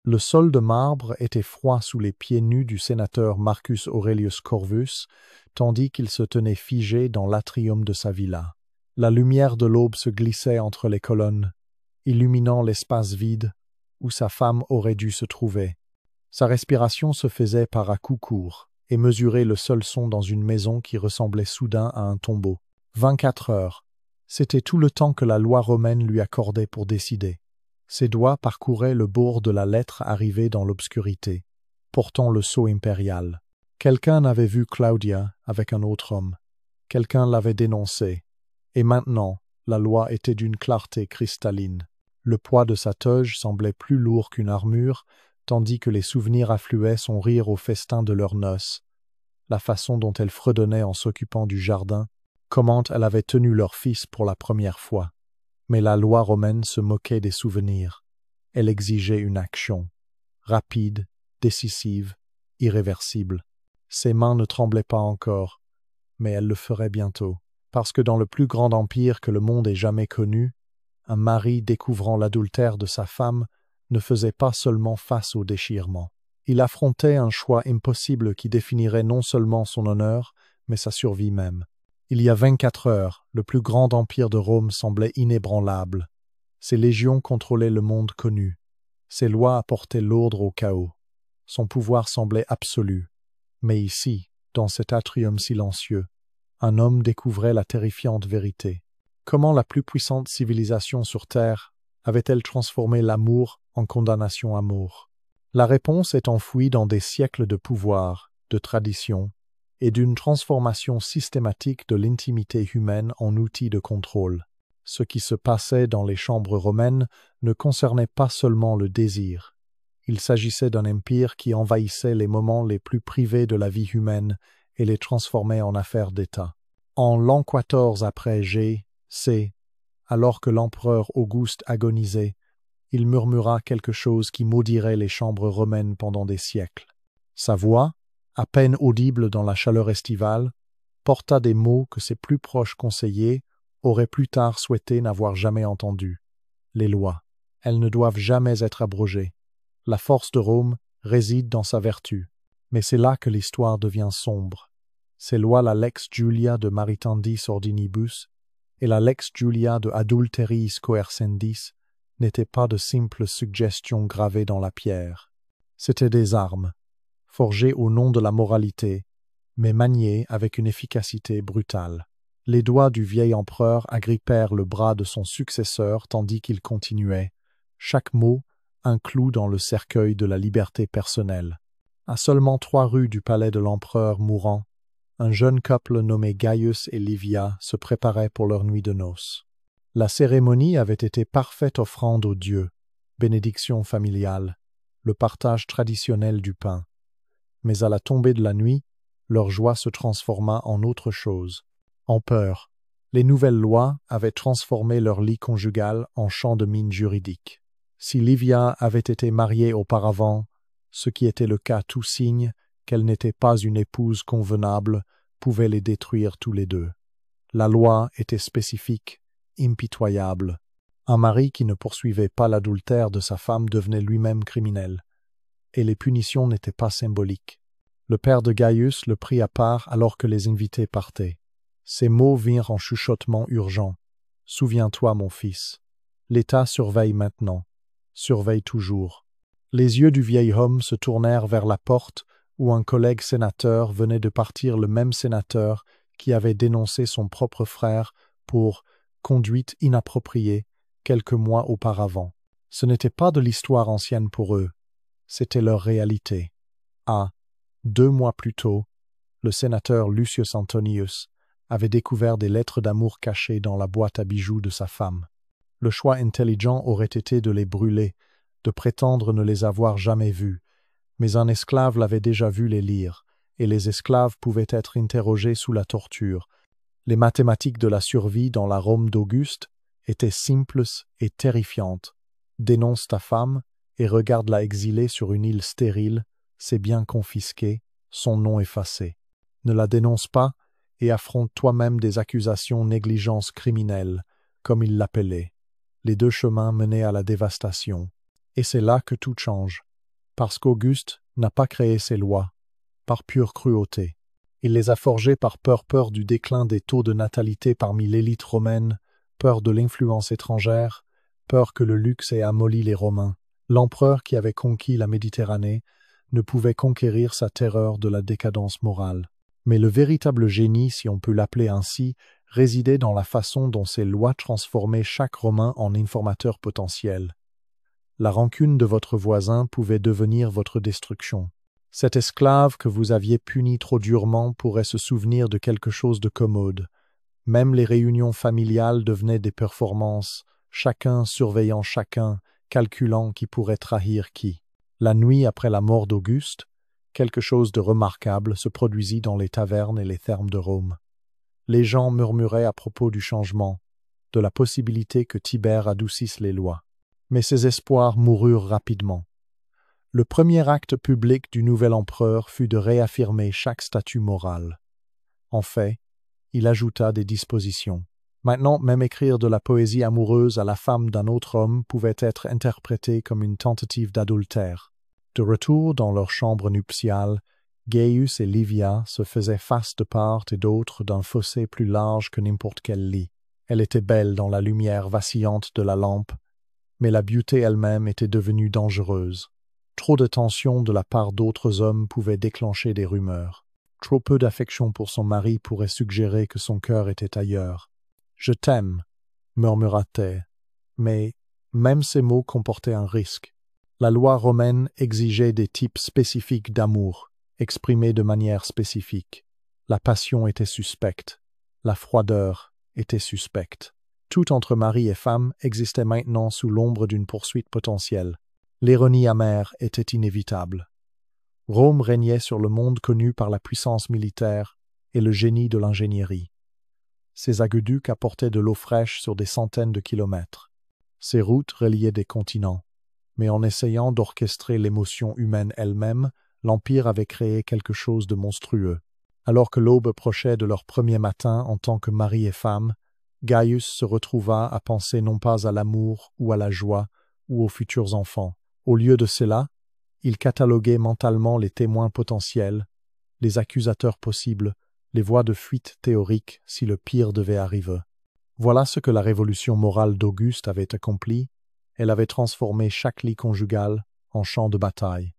Le sol de marbre était froid sous les pieds nus du sénateur Marcus Aurelius Corvus, tandis qu'il se tenait figé dans l'atrium de sa villa. La lumière de l'aube se glissait entre les colonnes, illuminant l'espace vide où sa femme aurait dû se trouver. Sa respiration se faisait par à-coups courts et mesurait le seul son dans une maison qui ressemblait soudain à un tombeau. 24 heures. C'était tout le temps que la loi romaine lui accordait pour décider. Ses doigts parcouraient le bord de la lettre arrivée dans l'obscurité, portant le sceau impérial. Quelqu'un avait vu Claudia avec un autre homme. Quelqu'un l'avait dénoncée. Et maintenant, la loi était d'une clarté cristalline. Le poids de sa toge semblait plus lourd qu'une armure, tandis que les souvenirs affluaient son rire au festin de leurs noces. La façon dont elle fredonnait en s'occupant du jardin, comment elle avait tenu leur fils pour la première fois. Mais la loi romaine se moquait des souvenirs. Elle exigeait une action, rapide, décisive, irréversible. Ses mains ne tremblaient pas encore, mais elle le ferait bientôt, parce que dans le plus grand empire que le monde ait jamais connu, un mari découvrant l'adultère de sa femme ne faisait pas seulement face au déchirement. Il affrontait un choix impossible qui définirait non seulement son honneur, mais sa survie même. Il y a 24 heures, le plus grand empire de Rome semblait inébranlable. Ses légions contrôlaient le monde connu. Ses lois apportaient l'ordre au chaos. Son pouvoir semblait absolu. Mais ici, dans cet atrium silencieux, un homme découvrait la terrifiante vérité. Comment la plus puissante civilisation sur Terre avait-elle transformé l'amour en condamnation à mort? La réponse est enfouie dans des siècles de pouvoir, de tradition, et d'une transformation systématique de l'intimité humaine en outil de contrôle. Ce qui se passait dans les chambres romaines ne concernait pas seulement le désir. Il s'agissait d'un empire qui envahissait les moments les plus privés de la vie humaine et les transformait en affaires d'État. En l'an 14 après G.C., alors que l'empereur Auguste agonisait, il murmura quelque chose qui maudirait les chambres romaines pendant des siècles. Sa voix, à peine audible dans la chaleur estivale, porta des mots que ses plus proches conseillers auraient plus tard souhaité n'avoir jamais entendus. Les lois, elles ne doivent jamais être abrogées. La force de Rome réside dans sa vertu. Mais c'est là que l'histoire devient sombre. Ces lois, la lex Julia de maritandis ordinibus et la lex Julia de adulteriis coercendis, n'étaient pas de simples suggestions gravées dans la pierre. C'étaient des armes, forgées au nom de la moralité, mais maniées avec une efficacité brutale. Les doigts du vieil empereur agrippèrent le bras de son successeur tandis qu'il continuait, chaque mot un clou dans le cercueil de la liberté personnelle. À seulement 3 rues du palais de l'empereur mourant, un jeune couple nommé Gaius et Livia se préparait pour leur nuit de noces. La cérémonie avait été parfaite offrande aux dieux, bénédiction familiale, le partage traditionnel du pain. Mais à la tombée de la nuit, leur joie se transforma en autre chose, en peur. Les nouvelles lois avaient transformé leur lit conjugal en champ de mine juridique. Si Livia avait été mariée auparavant, ce qui était le cas tout signe qu'elle n'était pas une épouse convenable, pouvait les détruire tous les deux. La loi était spécifique, impitoyable. Un mari qui ne poursuivait pas l'adultère de sa femme devenait lui-même criminel. Et les punitions n'étaient pas symboliques. Le père de Gaius le prit à part alors que les invités partaient. Ces mots vinrent en chuchotement urgent. « Souviens-toi, mon fils. L'État surveille maintenant. Surveille toujours. » Les yeux du vieil homme se tournèrent vers la porte où un collègue sénateur venait de partir, le même sénateur qui avait dénoncé son propre frère pour conduite inappropriée quelques mois auparavant. Ce n'était pas de l'histoire ancienne pour eux, c'était leur réalité. 2 mois plus tôt, le sénateur Lucius Antonius avait découvert des lettres d'amour cachées dans la boîte à bijoux de sa femme. Le choix intelligent aurait été de les brûler, de prétendre ne les avoir jamais vues, mais un esclave l'avait déjà vu les lire, et les esclaves pouvaient être interrogés sous la torture. Les mathématiques de la survie dans la Rome d'Auguste étaient simples et terrifiantes. Dénonce ta femme et regarde-la exilée sur une île stérile, ses biens confisqués, son nom effacé. Ne la dénonce pas et affronte toi-même des accusations négligence criminelle, comme il l'appelait. Les 2 chemins menaient à la dévastation. Et c'est là que tout change. parce qu'Auguste n'a pas créé ces lois, par pure cruauté. Il les a forgées par peur du déclin des taux de natalité parmi l'élite romaine, peur de l'influence étrangère, peur que le luxe ait amolli les Romains. L'empereur qui avait conquis la Méditerranée ne pouvait conquérir sa terreur de la décadence morale. Mais le véritable génie, si on peut l'appeler ainsi, résidait dans la façon dont ces lois transformaient chaque Romain en informateur potentiel. La rancune de votre voisin pouvait devenir votre destruction. Cet esclave que vous aviez puni trop durement pourrait se souvenir de quelque chose de commode. Même les réunions familiales devenaient des performances, chacun surveillant chacun, calculant qui pourrait trahir qui. La nuit après la mort d'Auguste, quelque chose de remarquable se produisit dans les tavernes et les thermes de Rome. Les gens murmuraient à propos du changement, de la possibilité que Tibère adoucisse les lois. Mais ces espoirs moururent rapidement. Le premier acte public du nouvel empereur fut de réaffirmer chaque statut moral. En fait, il ajouta des dispositions. Maintenant, même écrire de la poésie amoureuse à la femme d'un autre homme pouvait être interprété comme une tentative d'adultère. De retour dans leur chambre nuptiale, Gaius et Livia se faisaient face de part et d'autre d'un fossé plus large que n'importe quel lit. Elle était belle dans la lumière vacillante de la lampe, mais la beauté elle-même était devenue dangereuse. Trop de tension de la part d'autres hommes pouvait déclencher des rumeurs. Trop peu d'affection pour son mari pourrait suggérer que son cœur était ailleurs. « Je t'aime », murmura-t-elle, mais même ces mots comportaient un risque. La loi romaine exigeait des types spécifiques d'amour, exprimés de manière spécifique. La passion était suspecte, la froideur était suspecte. Tout entre mari et femme existait maintenant sous l'ombre d'une poursuite potentielle. L'ironie amère était inévitable. Rome régnait sur le monde connu par la puissance militaire et le génie de l'ingénierie. Ses aqueducs apportaient de l'eau fraîche sur des centaines de kilomètres. Ses routes reliaient des continents. Mais en essayant d'orchestrer l'émotion humaine elle-même, l'Empire avait créé quelque chose de monstrueux. Alors que l'aube approchait de leur premier matin en tant que mari et femme, Gaius se retrouva à penser non pas à l'amour ou à la joie ou aux futurs enfants. Au lieu de cela, il cataloguait mentalement les témoins potentiels, les accusateurs possibles, les voies de fuite théoriques si le pire devait arriver. Voilà ce que la révolution morale d'Auguste avait accompli. Elle avait transformé chaque lit conjugal en champ de bataille.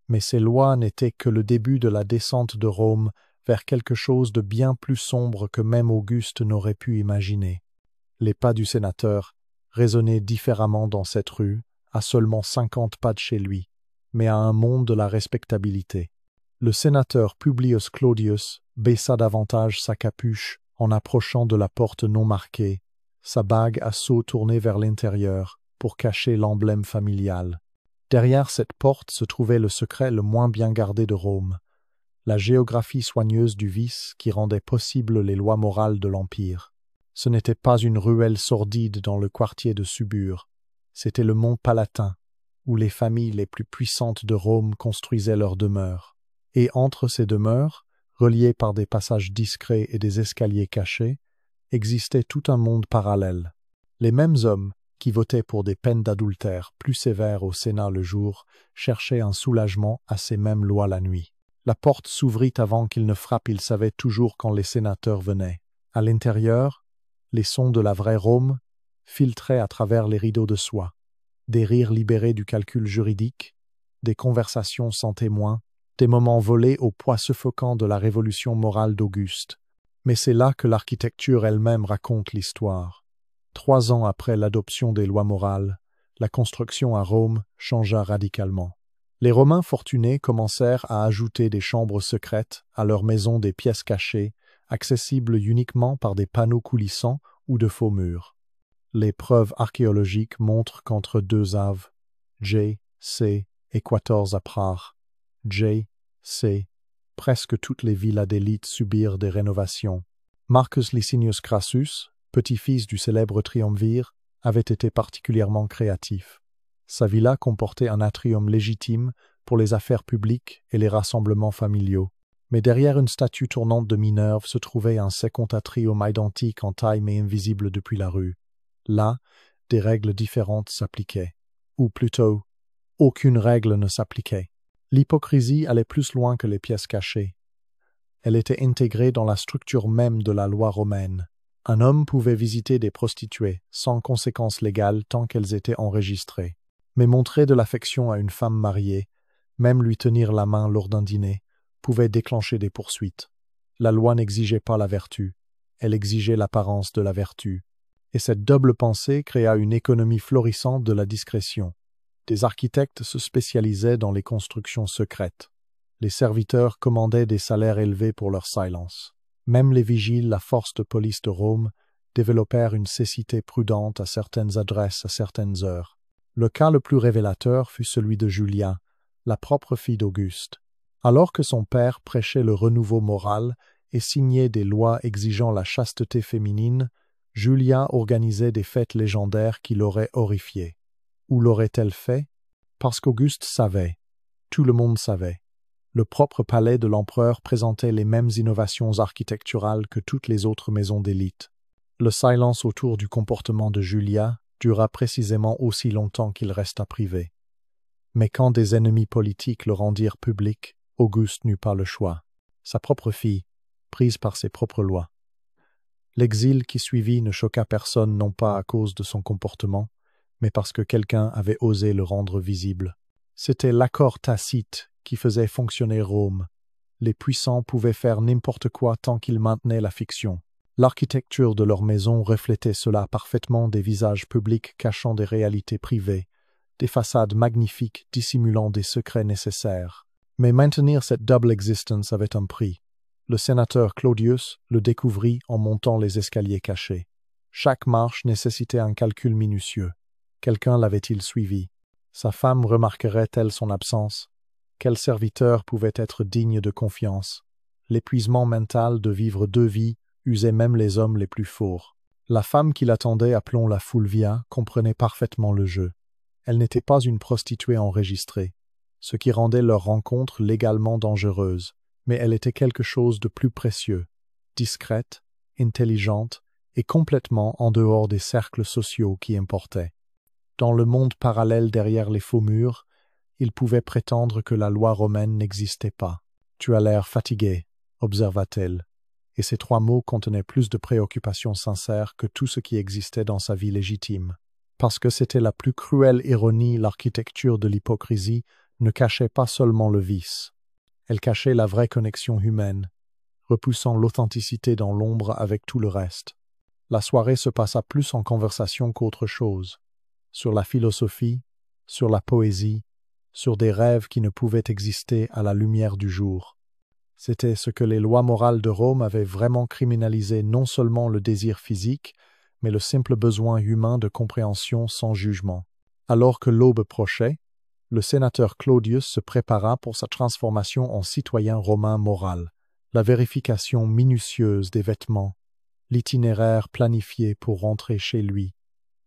Mais ces lois n'étaient que le début de la descente de Rome vers quelque chose de bien plus sombre que même Auguste n'aurait pu imaginer. Les pas du sénateur résonnaient différemment dans cette rue, à seulement 50 pas de chez lui, mais à un monde de la respectabilité. Le sénateur Publius Claudius baissa davantage sa capuche en approchant de la porte non marquée, sa bague à sceau tournée vers l'intérieur pour cacher l'emblème familial. Derrière cette porte se trouvait le secret le moins bien gardé de Rome, la géographie soigneuse du vice qui rendait possible les lois morales de l'Empire. Ce n'était pas une ruelle sordide dans le quartier de Subure, c'était le mont Palatin, où les familles les plus puissantes de Rome construisaient leurs demeures. Et entre ces demeures, reliées par des passages discrets et des escaliers cachés, existait tout un monde parallèle. Les mêmes hommes, qui votaient pour des peines d'adultère plus sévères au Sénat le jour, cherchaient un soulagement à ces mêmes lois la nuit. La porte s'ouvrit avant qu'il ne frappe, il savait toujours quand les sénateurs venaient. À l'intérieur, les sons de la vraie Rome filtraient à travers les rideaux de soie. Des rires libérés du calcul juridique, des conversations sans témoins, des moments volés au poids suffocant de la révolution morale d'Auguste. Mais c'est là que l'architecture elle-même raconte l'histoire. 3 ans après l'adoption des lois morales, la construction à Rome changea radicalement. Les Romains fortunés commencèrent à ajouter des chambres secrètes à leurs maisons, des pièces cachées, accessibles uniquement par des panneaux coulissants ou de faux murs. Les preuves archéologiques montrent qu'entre 2 Av, J, C et 14 après, J, C, presque toutes les villas d'élite subirent des rénovations. Marcus Licinius Crassus, petit-fils du célèbre triumvir, avait été particulièrement créatif. Sa villa comportait un atrium légitime pour les affaires publiques et les rassemblements familiaux. Mais derrière une statue tournante de Minerve se trouvait un second atrium identique en taille mais invisible depuis la rue. Là, des règles différentes s'appliquaient. Ou plutôt, Aucune règle ne s'appliquait. L'hypocrisie allait plus loin que les pièces cachées. Elle était intégrée dans la structure même de la loi romaine. Un homme pouvait visiter des prostituées, sans conséquences légales tant qu'elles étaient enregistrées. Mais montrer de l'affection à une femme mariée, même lui tenir la main lors d'un dîner, pouvait déclencher des poursuites. La loi n'exigeait pas la vertu, elle exigeait l'apparence de la vertu. Et cette double pensée créa une économie florissante de la discrétion. Des architectes se spécialisaient dans les constructions secrètes. Les serviteurs commandaient des salaires élevés pour leur silence. Même les vigiles, la force de police de Rome, développèrent une cécité prudente à certaines adresses à certaines heures. Le cas le plus révélateur fut celui de Julia, la propre fille d'Auguste. Alors que son père prêchait le renouveau moral et signait des lois exigeant la chasteté féminine, Julia organisait des fêtes légendaires qui l'auraient horrifiée. Où l'aurait-elle fait? Parce qu'Auguste savait. Tout le monde savait. Le propre palais de l'empereur présentait les mêmes innovations architecturales que toutes les autres maisons d'élite. Le silence autour du comportement de Julia dura précisément aussi longtemps qu'il resta privé. Mais quand des ennemis politiques le rendirent public, Auguste n'eut pas le choix. Sa propre fille, prise par ses propres lois. L'exil qui suivit ne choqua personne non pas à cause de son comportement, mais parce que quelqu'un avait osé le rendre visible. C'était l'accord tacite qui faisait fonctionner Rome. Les puissants pouvaient faire n'importe quoi tant qu'ils maintenaient la fiction. L'architecture de leur maison reflétait cela parfaitement, des visages publics cachant des réalités privées, des façades magnifiques dissimulant des secrets nécessaires. Mais maintenir cette double existence avait un prix. Le sénateur Claudius le découvrit en montant les escaliers cachés. Chaque marche nécessitait un calcul minutieux. Quelqu'un l'avait-il suivi? Sa femme remarquerait-elle son absence? Quel serviteur pouvait être digne de confiance? L'épuisement mental de vivre deux vies usait même les hommes les plus forts. La femme qui l'attendait, appelons-la Fulvia, comprenait parfaitement le jeu. Elle n'était pas une prostituée enregistrée, ce qui rendait leur rencontre légalement dangereuse, mais elle était quelque chose de plus précieux, discrète, intelligente et complètement en dehors des cercles sociaux qui importaient. Dans le monde parallèle derrière les faux murs, il pouvait prétendre que la loi romaine n'existait pas. « Tu as l'air fatigué », observa-t-elle, et ces trois mots contenaient plus de préoccupations sincères que tout ce qui existait dans sa vie légitime. Parce que c'était la plus cruelle ironie, l'architecture de l'hypocrisie ne cachait pas seulement le vice. Elle cachait la vraie connexion humaine, repoussant l'authenticité dans l'ombre avec tout le reste. La soirée se passa plus en conversation qu'autre chose, sur la philosophie, sur la poésie, sur des rêves qui ne pouvaient exister à la lumière du jour. C'était ce que les lois morales de Rome avaient vraiment criminalisé, non seulement le désir physique, mais le simple besoin humain de compréhension sans jugement. Alors que l'aube approchait, le sénateur Claudius se prépara pour sa transformation en citoyen romain moral. La vérification minutieuse des vêtements, l'itinéraire planifié pour rentrer chez lui,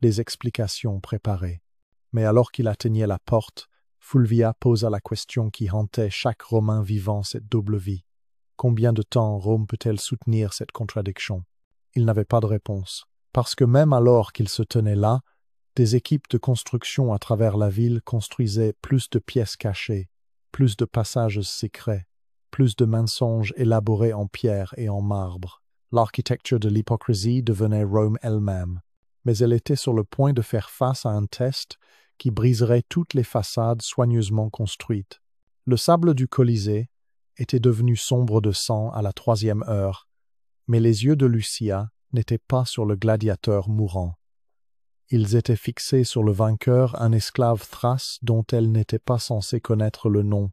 les explications préparées. Mais alors qu'il atteignait la porte, Fulvia posa la question qui hantait chaque Romain vivant cette double vie. Combien de temps Rome peut-elle soutenir cette contradiction? Il n'avait pas de réponse, parce que même alors qu'il se tenait là, des équipes de construction à travers la ville construisaient plus de pièces cachées, plus de passages secrets, plus de mensonges élaborés en pierre et en marbre. L'architecture de l'hypocrisie devenait Rome elle-même, mais elle était sur le point de faire face à un test qui briserait toutes les façades soigneusement construites. Le sable du Colisée était devenu sombre de sang à la 3e heure, mais les yeux de Lucia n'étaient pas sur le gladiateur mourant. Ils étaient fixés sur le vainqueur, un esclave thrace dont elle n'était pas censée connaître le nom,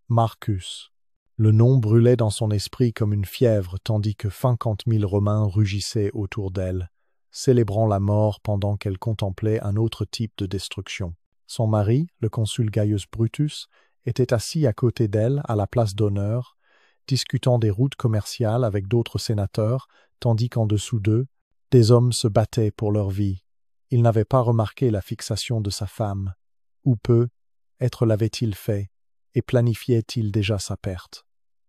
Marcus. Le nom brûlait dans son esprit comme une fièvre, tandis que 50 000 Romains rugissaient autour d'elle, célébrant la mort pendant qu'elle contemplait un autre type de destruction. Son mari, le consul Gaius Brutus, était assis à côté d'elle à la place d'honneur, discutant des routes commerciales avec d'autres sénateurs, tandis qu'en dessous d'eux, des hommes se battaient pour leur vie. Il n'avait pas remarqué la fixation de sa femme. Ou peu, être l'avait-il fait, et planifiait-il déjà sa perte.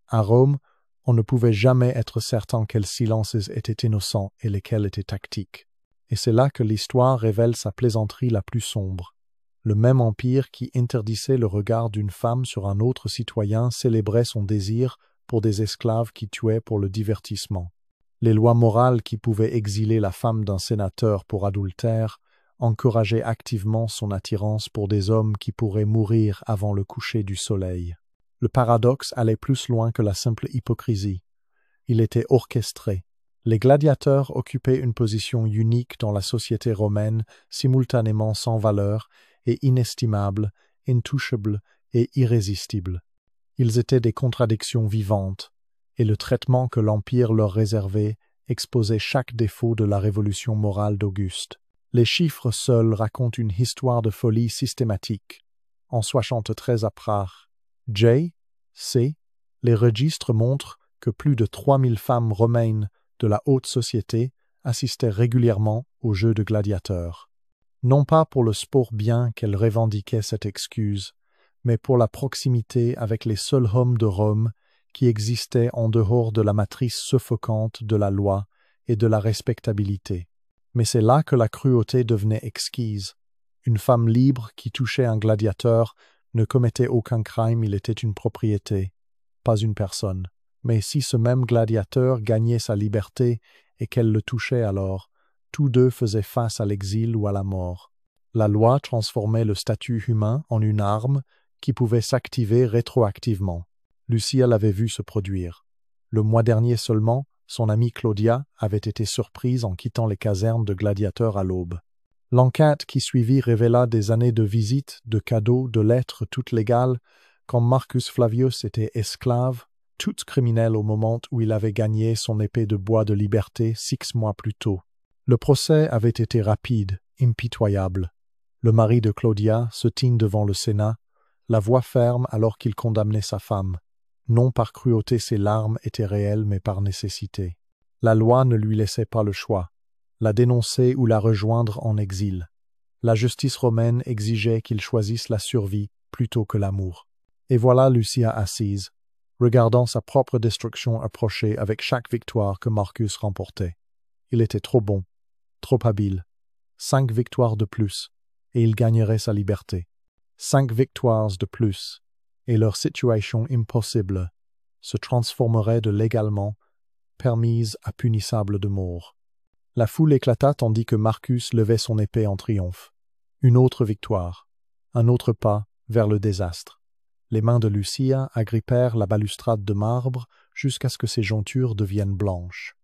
À Rome, on ne pouvait jamais être certain quels silences étaient innocents et lesquels étaient tactiques. Et c'est là que l'histoire révèle sa plaisanterie la plus sombre. Le même empire qui interdisait le regard d'une femme sur un autre citoyen célébrait son désir pour des esclaves qui tuaient pour le divertissement. Les lois morales qui pouvaient exiler la femme d'un sénateur pour adultère encourageaient activement son attirance pour des hommes qui pourraient mourir avant le coucher du soleil. Le paradoxe allait plus loin que la simple hypocrisie. Il était orchestré. Les gladiateurs occupaient une position unique dans la société romaine, simultanément sans valeur et inestimable, intouchable et irrésistible. Ils étaient des contradictions vivantes, et le traitement que l'Empire leur réservait exposait chaque défaut de la révolution morale d'Auguste. Les chiffres seuls racontent une histoire de folie systématique. En 73 après J. C., les registres montrent que plus de 3000 femmes romaines de la haute société assistaient régulièrement aux Jeux de gladiateurs. Non pas pour le sport bien qu'elles revendiquaient cette excuse, mais pour la proximité avec les seuls hommes de Rome qui existaient en dehors de la matrice suffocante de la loi et de la respectabilité. Mais c'est là que la cruauté devenait exquise. Une femme libre qui touchait un gladiateur ne commettait aucun crime, il était une propriété, pas une personne. Mais si ce même gladiateur gagnait sa liberté et qu'elle le touchait alors, tous deux faisaient face à l'exil ou à la mort. La loi transformait le statut humain en une arme qui pouvait s'activer rétroactivement. Lucia l'avait vu se produire. Le mois dernier seulement, son amie Claudia avait été surprise en quittant les casernes de gladiateurs à l'aube. L'enquête qui suivit révéla des années de visites, de cadeaux, de lettres toutes légales, quand Marcus Flavius était esclave, tout criminel au moment où il avait gagné son épée de bois de liberté 6 mois plus tôt. Le procès avait été rapide, impitoyable. Le mari de Claudia se tint devant le Sénat, la voix ferme alors qu'il condamnait sa femme. Non par cruauté ses larmes étaient réelles, mais par nécessité. La loi ne lui laissait pas le choix, la dénoncer ou la rejoindre en exil. La justice romaine exigeait qu'il choisisse la survie plutôt que l'amour. Et voilà Lucia assise, regardant sa propre destruction approcher avec chaque victoire que Marcus remportait. Il était trop bon, trop habile. 5 victoires de plus, et il gagnerait sa liberté. 5 victoires de plus, et leur situation impossible se transformerait de légalement permise à punissable de mort. La foule éclata tandis que Marcus levait son épée en triomphe. Une autre victoire, un autre pas vers le désastre. Les mains de Lucia agrippèrent la balustrade de marbre jusqu'à ce que ses jointures deviennent blanches.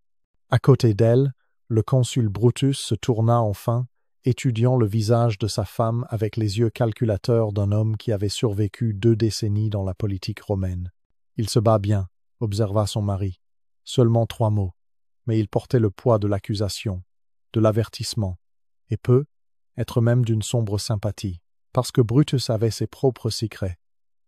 À côté d'elle, le consul Brutus se tourna enfin, étudiant le visage de sa femme avec les yeux calculateurs d'un homme qui avait survécu 2 décennies dans la politique romaine. Il se bat bien, observa son mari. Seulement 3 mots, mais il portait le poids de l'accusation, de l'avertissement, et peut être même d'une sombre sympathie, parce que Brutus avait ses propres secrets,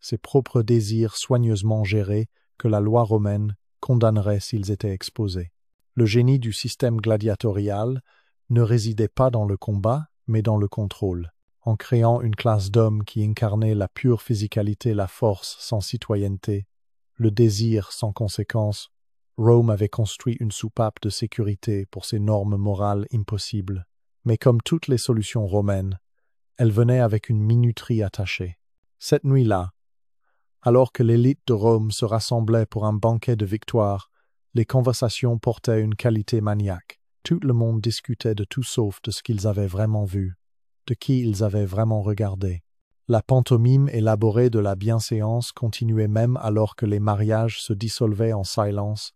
ses propres désirs soigneusement gérés que la loi romaine condamnerait s'ils étaient exposés. Le génie du système gladiatorial ne résidait pas dans le combat, mais dans le contrôle. En créant une classe d'hommes qui incarnait la pure physicalité, la force sans citoyenneté, le désir sans conséquence, Rome avait construit une soupape de sécurité pour ses normes morales impossibles. Mais comme toutes les solutions romaines, elle venait avec une minuterie attachée. Cette nuit-là, alors que l'élite de Rome se rassemblait pour un banquet de victoire, les conversations portaient une qualité maniaque. Tout le monde discutait de tout sauf de ce qu'ils avaient vraiment vu, de qui ils avaient vraiment regardé. La pantomime élaborée de la bienséance continuait même alors que les mariages se dissolvaient en silence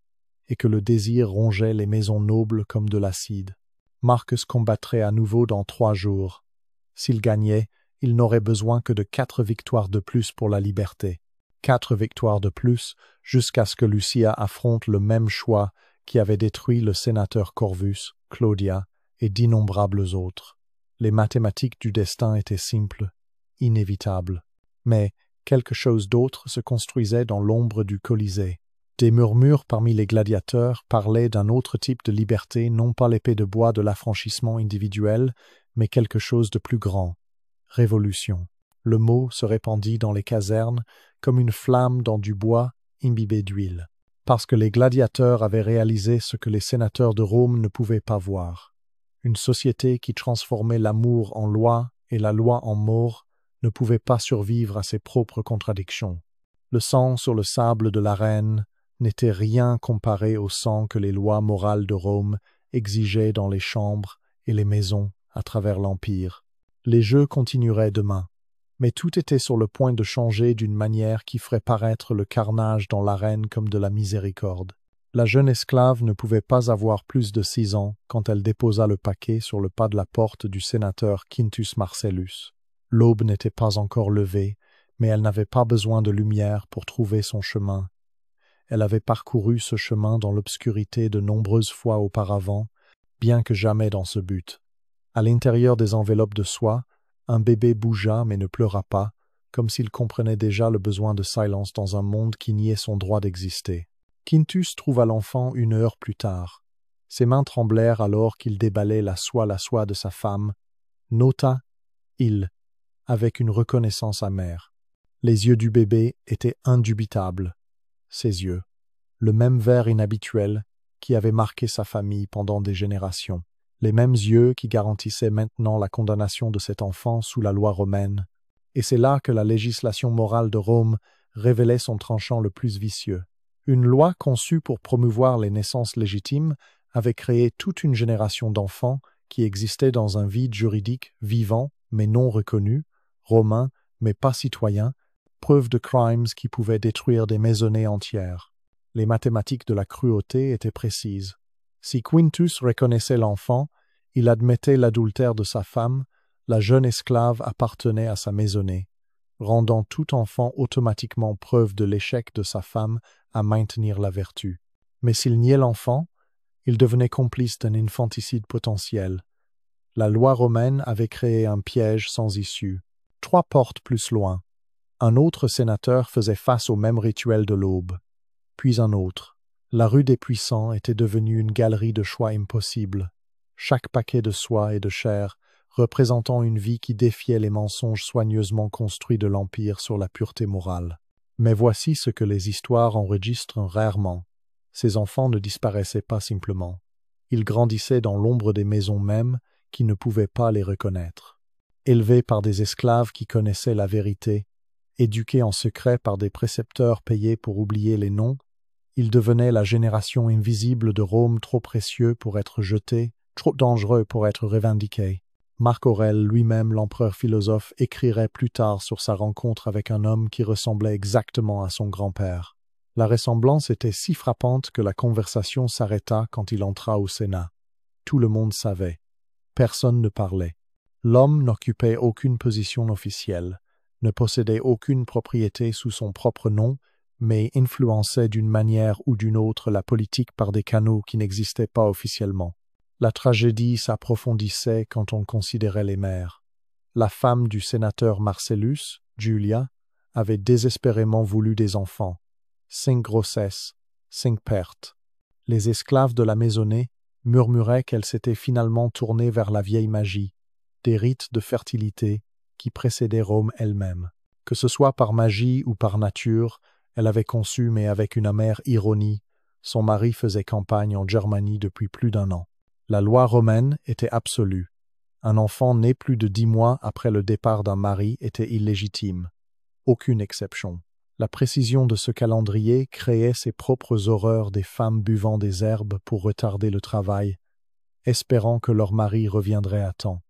et que le désir rongeait les maisons nobles comme de l'acide. Marcus combattrait à nouveau dans 3 jours. S'il gagnait, il n'aurait besoin que de 4 victoires de plus pour la liberté. 4 victoires de plus jusqu'à ce que Lucia affronte le même choix qui avait détruit le sénateur Corvus, Claudia et d'innombrables autres. Les mathématiques du destin étaient simples, inévitables. Mais quelque chose d'autre se construisait dans l'ombre du Colisée. Des murmures parmi les gladiateurs parlaient d'un autre type de liberté, non pas l'épée de bois de l'affranchissement individuel, mais quelque chose de plus grand. Révolution. Le mot se répandit dans les casernes comme une flamme dans du bois imbibé d'huile, parce que les gladiateurs avaient réalisé ce que les sénateurs de Rome ne pouvaient pas voir. Une société qui transformait l'amour en loi et la loi en mort ne pouvait pas survivre à ses propres contradictions. Le sang sur le sable de l'arène n'était rien comparé au sang que les lois morales de Rome exigeaient dans les chambres et les maisons à travers l'Empire. Les jeux continueraient demain, mais tout était sur le point de changer d'une manière qui ferait paraître le carnage dans l'arène comme de la miséricorde. La jeune esclave ne pouvait pas avoir plus de 6 ans quand elle déposa le paquet sur le pas de la porte du sénateur Quintus Marcellus. L'aube n'était pas encore levée, mais elle n'avait pas besoin de lumière pour trouver son chemin. Elle avait parcouru ce chemin dans l'obscurité de nombreuses fois auparavant, bien que jamais dans ce but. À l'intérieur des enveloppes de soie, un bébé bougea mais ne pleura pas, comme s'il comprenait déjà le besoin de silence dans un monde qui niait son droit d'exister. Quintus trouva l'enfant 1 heure plus tard. Ses mains tremblèrent alors qu'il déballait la soie de sa femme. Nota-il, avec une reconnaissance amère. Les yeux du bébé étaient indubitables. Ses yeux, le même vert inhabituel qui avait marqué sa famille pendant des générations. Les mêmes yeux qui garantissaient maintenant la condamnation de cet enfant sous la loi romaine. Et c'est là que la législation morale de Rome révélait son tranchant le plus vicieux. Une loi conçue pour promouvoir les naissances légitimes avait créé toute une génération d'enfants qui existaient dans un vide juridique vivant mais non reconnu, romain mais pas citoyen, preuve de crimes qui pouvaient détruire des maisonnées entières. Les mathématiques de la cruauté étaient précises. Si Quintus reconnaissait l'enfant, il admettait l'adultère de sa femme, la jeune esclave appartenait à sa maisonnée, rendant tout enfant automatiquement preuve de l'échec de sa femme à maintenir la vertu. Mais s'il niait l'enfant, il devenait complice d'un infanticide potentiel. La loi romaine avait créé un piège sans issue. 3 portes plus loin, un autre sénateur faisait face au même rituel de l'aube. Puis un autre. La rue des Puissants était devenue une galerie de choix impossibles. Chaque paquet de soie et de chair représentant une vie qui défiait les mensonges soigneusement construits de l'Empire sur la pureté morale. Mais voici ce que les histoires enregistrent rarement. Ces enfants ne disparaissaient pas simplement. Ils grandissaient dans l'ombre des maisons mêmes qui ne pouvaient pas les reconnaître. Élevés par des esclaves qui connaissaient la vérité, éduqués en secret par des précepteurs payés pour oublier les noms, ils devenaient la génération invisible de Rome, trop précieux pour être jeté, trop dangereux pour être revendiqué. Marc Aurèle, lui-même l'empereur philosophe, écrirait plus tard sur sa rencontre avec un homme qui ressemblait exactement à son grand-père. La ressemblance était si frappante que la conversation s'arrêta quand il entra au Sénat. Tout le monde savait. Personne ne parlait. L'homme n'occupait aucune position officielle, ne possédait aucune propriété sous son propre nom, mais influençait d'une manière ou d'une autre la politique par des canaux qui n'existaient pas officiellement. La tragédie s'approfondissait quand on considérait les mères. La femme du sénateur Marcellus, Julia, avait désespérément voulu des enfants. 5 grossesses, 5 pertes. Les esclaves de la maisonnée murmuraient qu'elle s'était finalement tournée vers la vieille magie, des rites de fertilité qui précédaient Rome elle-même. Que ce soit par magie ou par nature, elle avait conçu, mais avec une amère ironie, son mari faisait campagne en Germanie depuis plus d'1 an. La loi romaine était absolue. Un enfant né plus de 10 mois après le départ d'un mari était illégitime. Aucune exception. La précision de ce calendrier créait ses propres horreurs des femmes buvant des herbes pour retarder le travail, espérant que leur mari reviendrait à temps.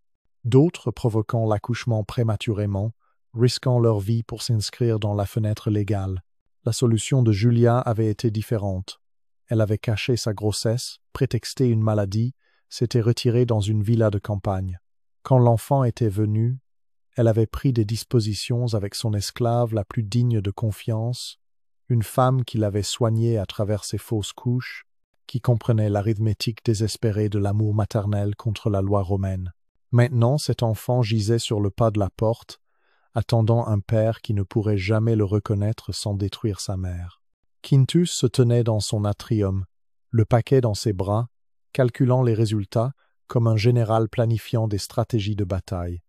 D'autres provoquant l'accouchement prématurément, risquant leur vie pour s'inscrire dans la fenêtre légale. La solution de Julia avait été différente. Elle avait caché sa grossesse, prétexté une maladie, s'était retirée dans une villa de campagne. Quand l'enfant était venu, elle avait pris des dispositions avec son esclave la plus digne de confiance, une femme qui l'avait soignée à travers ses fausses couches, qui comprenait l'arithmétique désespérée de l'amour maternel contre la loi romaine. Maintenant, cet enfant gisait sur le pas de la porte, attendant un père qui ne pourrait jamais le reconnaître sans détruire sa mère. Quintus se tenait dans son atrium, le paquet dans ses bras, calculant les résultats comme un général planifiant des stratégies de bataille.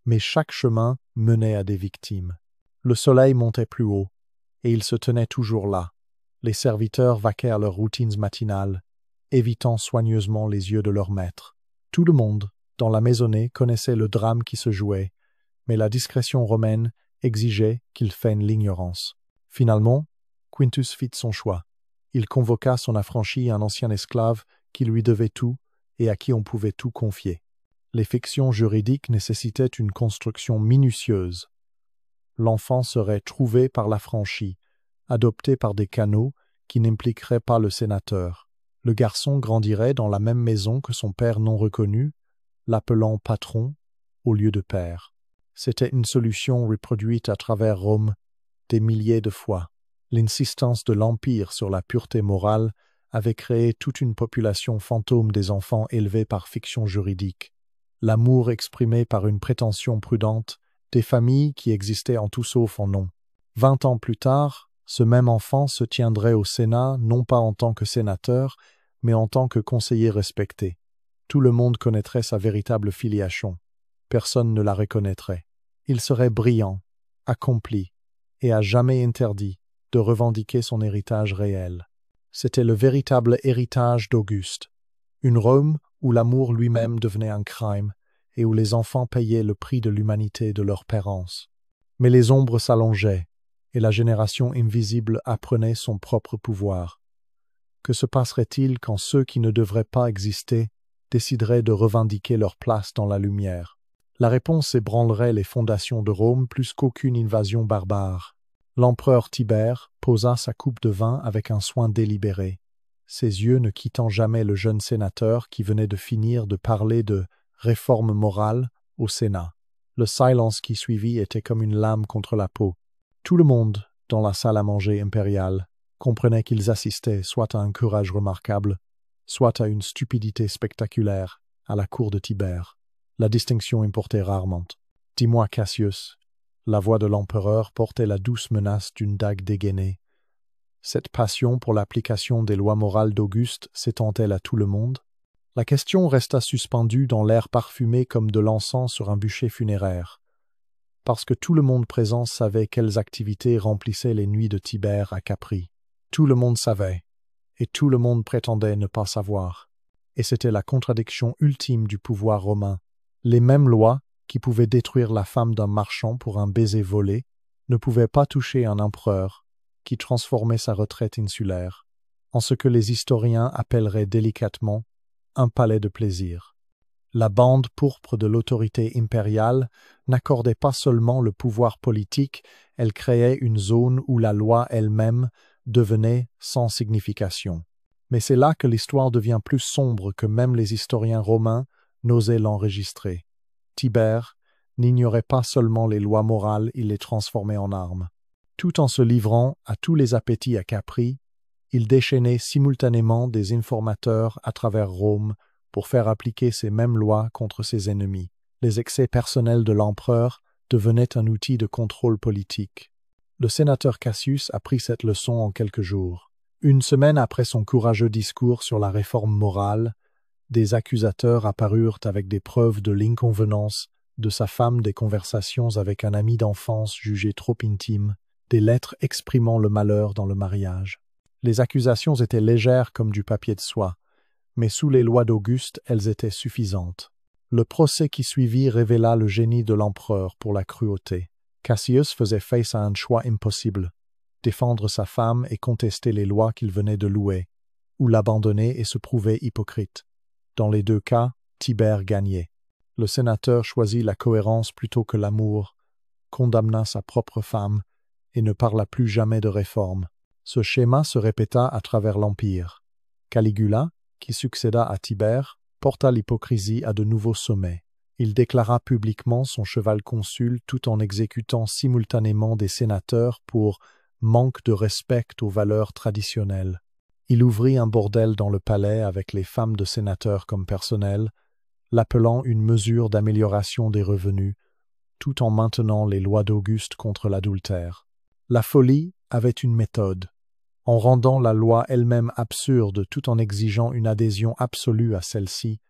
Mais chaque chemin menait à des victimes. Le soleil montait plus haut, et il se tenait toujours là. Les serviteurs vaquaient à leurs routines matinales, évitant soigneusement les yeux de leur maître. Tout le monde, dans la maisonnée, connaissaient le drame qui se jouait, mais la discrétion romaine exigeait qu'il feigne l'ignorance. Finalement, Quintus fit son choix. Il convoqua son affranchi, un ancien esclave qui lui devait tout et à qui on pouvait tout confier. Les fictions juridiques nécessitaient une construction minutieuse. L'enfant serait trouvé par l'affranchi, adopté par des canaux qui n'impliqueraient pas le sénateur. Le garçon grandirait dans la même maison que son père non reconnu, l'appelant patron au lieu de père. C'était une solution reproduite à travers Rome des milliers de fois. L'insistance de l'Empire sur la pureté morale avait créé toute une population fantôme des enfants élevés par fiction juridique. L'amour exprimé par une prétention prudente, des familles qui existaient en tout sauf en nom. 20 ans plus tard, ce même enfant se tiendrait au Sénat non pas en tant que sénateur, mais en tant que conseiller respecté. Tout le monde connaîtrait sa véritable filiation. Personne ne la reconnaîtrait. Il serait brillant, accompli, et à jamais interdit de revendiquer son héritage réel. C'était le véritable héritage d'Auguste, une Rome où l'amour lui-même devenait un crime et où les enfants payaient le prix de l'humanité de leur pérance. Mais les ombres s'allongeaient, et la génération invisible apprenait son propre pouvoir. Que se passerait-il quand ceux qui ne devraient pas exister décideraient de revendiquer leur place dans la lumière? La réponse ébranlerait les fondations de Rome plus qu'aucune invasion barbare. L'empereur Tibère posa sa coupe de vin avec un soin délibéré, ses yeux ne quittant jamais le jeune sénateur qui venait de finir de parler de réforme morale au Sénat. Le silence qui suivit était comme une lame contre la peau. Tout le monde, dans la salle à manger impériale, comprenait qu'ils assistaient soit à un courage remarquable, soit à une stupidité spectaculaire à la cour de Tibère. La distinction importait rarement. « Dis-moi, Cassius », la voix de l'empereur portait la douce menace d'une dague dégainée. Cette passion pour l'application des lois morales d'Auguste s'étend-elle à tout le monde? La question resta suspendue dans l'air parfumé comme de l'encens sur un bûcher funéraire, parce que tout le monde présent savait quelles activités remplissaient les nuits de Tibère à Capri. Tout le monde savait, et tout le monde prétendait ne pas savoir. Et c'était la contradiction ultime du pouvoir romain. Les mêmes lois, qui pouvaient détruire la femme d'un marchand pour un baiser volé, ne pouvaient pas toucher un empereur qui transformait sa retraite insulaire en ce que les historiens appelleraient délicatement un palais de plaisir. La bande pourpre de l'autorité impériale n'accordait pas seulement le pouvoir politique, elle créait une zone où la loi elle-même devenait sans signification. Mais c'est là que l'histoire devient plus sombre que même les historiens romains n'osaient l'enregistrer. Tibère n'ignorait pas seulement les lois morales, il les transformait en armes. Tout en se livrant à tous les appétits à Capri, il déchaînait simultanément des informateurs à travers Rome pour faire appliquer ces mêmes lois contre ses ennemis. Les excès personnels de l'empereur devenaient un outil de contrôle politique. Le sénateur Cassius apprit cette leçon en quelques jours. Une semaine après son courageux discours sur la réforme morale, des accusateurs apparurent avec des preuves de l'inconvenance de sa femme, des conversations avec un ami d'enfance jugé trop intime, des lettres exprimant le malheur dans le mariage. Les accusations étaient légères comme du papier de soie, mais sous les lois d'Auguste, elles étaient suffisantes. Le procès qui suivit révéla le génie de l'empereur pour la cruauté. Cassius faisait face à un choix impossible, défendre sa femme et contester les lois qu'il venait de louer, ou l'abandonner et se prouver hypocrite. Dans les deux cas, Tibère gagnait. Le sénateur choisit la cohérence plutôt que l'amour, condamna sa propre femme et ne parla plus jamais de réforme. Ce schéma se répéta à travers l'Empire. Caligula, qui succéda à Tibère, porta l'hypocrisie à de nouveaux sommets. Il déclara publiquement son cheval consul tout en exécutant simultanément des sénateurs pour manque de respect aux valeurs traditionnelles. Il ouvrit un bordel dans le palais avec les femmes de sénateurs comme personnel, l'appelant une mesure d'amélioration des revenus, tout en maintenant les lois d'Auguste contre l'adultère. La folie avait une méthode. En rendant la loi elle-même absurde tout en exigeant une adhésion absolue à celle-ci,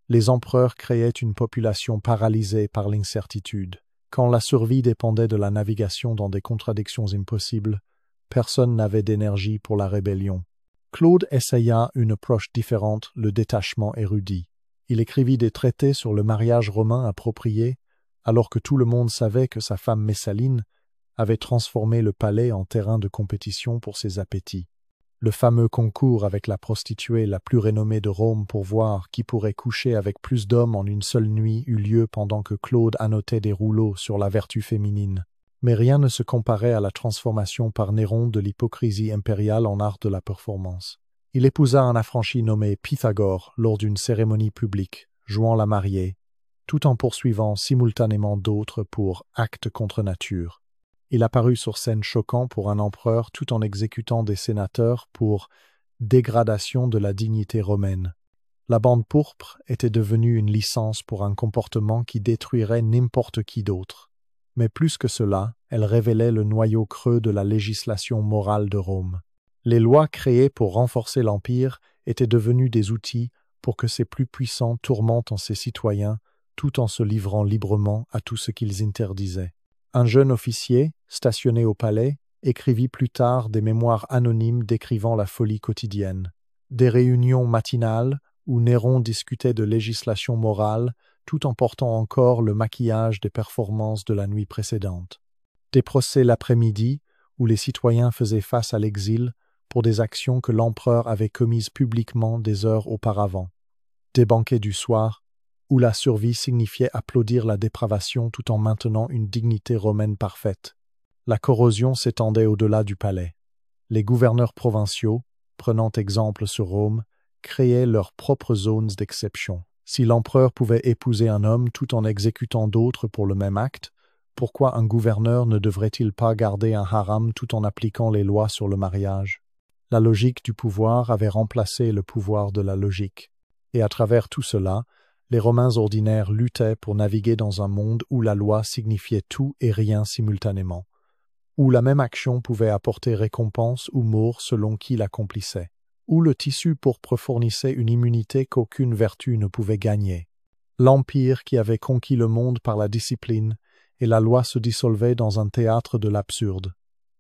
les empereurs créaient une population paralysée par l'incertitude. Quand la survie dépendait de la navigation dans des contradictions impossibles, personne n'avait d'énergie pour la rébellion. Claude essaya une approche différente, le détachement érudit. Il écrivit des traités sur le mariage romain approprié, alors que tout le monde savait que sa femme Messaline avait transformé le palais en terrain de compétition pour ses appétits. Le fameux concours avec la prostituée la plus renommée de Rome pour voir qui pourrait coucher avec plus d'hommes en une seule nuit eut lieu pendant que Claude annotait des rouleaux sur la vertu féminine. Mais rien ne se comparait à la transformation par Néron de l'hypocrisie impériale en art de la performance. Il épousa un affranchi nommé Pythagore lors d'une cérémonie publique, jouant la mariée, tout en poursuivant simultanément d'autres pour actes contre nature. Il apparut sur scène choquant pour un empereur tout en exécutant des sénateurs pour dégradation de la dignité romaine. La bande pourpre était devenue une licence pour un comportement qui détruirait n'importe qui d'autre. Mais plus que cela, elle révélait le noyau creux de la législation morale de Rome. Les lois créées pour renforcer l'Empire étaient devenues des outils pour que ses plus puissants tourmentent ses citoyens tout en se livrant librement à tout ce qu'ils interdisaient. Un jeune officier, stationné au palais, écrivit plus tard des mémoires anonymes décrivant la folie quotidienne. Des réunions matinales où Néron discutait de législation morale tout en portant encore le maquillage des performances de la nuit précédente. Des procès l'après-midi où les citoyens faisaient face à l'exil pour des actions que l'empereur avait commises publiquement des heures auparavant. Des banquets du soir où la survie signifiait applaudir la dépravation tout en maintenant une dignité romaine parfaite. La corrosion s'étendait au-delà du palais. Les gouverneurs provinciaux, prenant exemple sur Rome, créaient leurs propres zones d'exception. Si l'empereur pouvait épouser un homme tout en exécutant d'autres pour le même acte, pourquoi un gouverneur ne devrait-il pas garder un haram tout en appliquant les lois sur le mariage? La logique du pouvoir avait remplacé le pouvoir de la logique. Et à travers tout cela, les Romains ordinaires luttaient pour naviguer dans un monde où la loi signifiait tout et rien simultanément, où la même action pouvait apporter récompense ou mort selon qui l'accomplissait, où le tissu pourpre fournissait une immunité qu'aucune vertu ne pouvait gagner. L'Empire qui avait conquis le monde par la discipline et la loi se dissolvait dans un théâtre de l'absurde.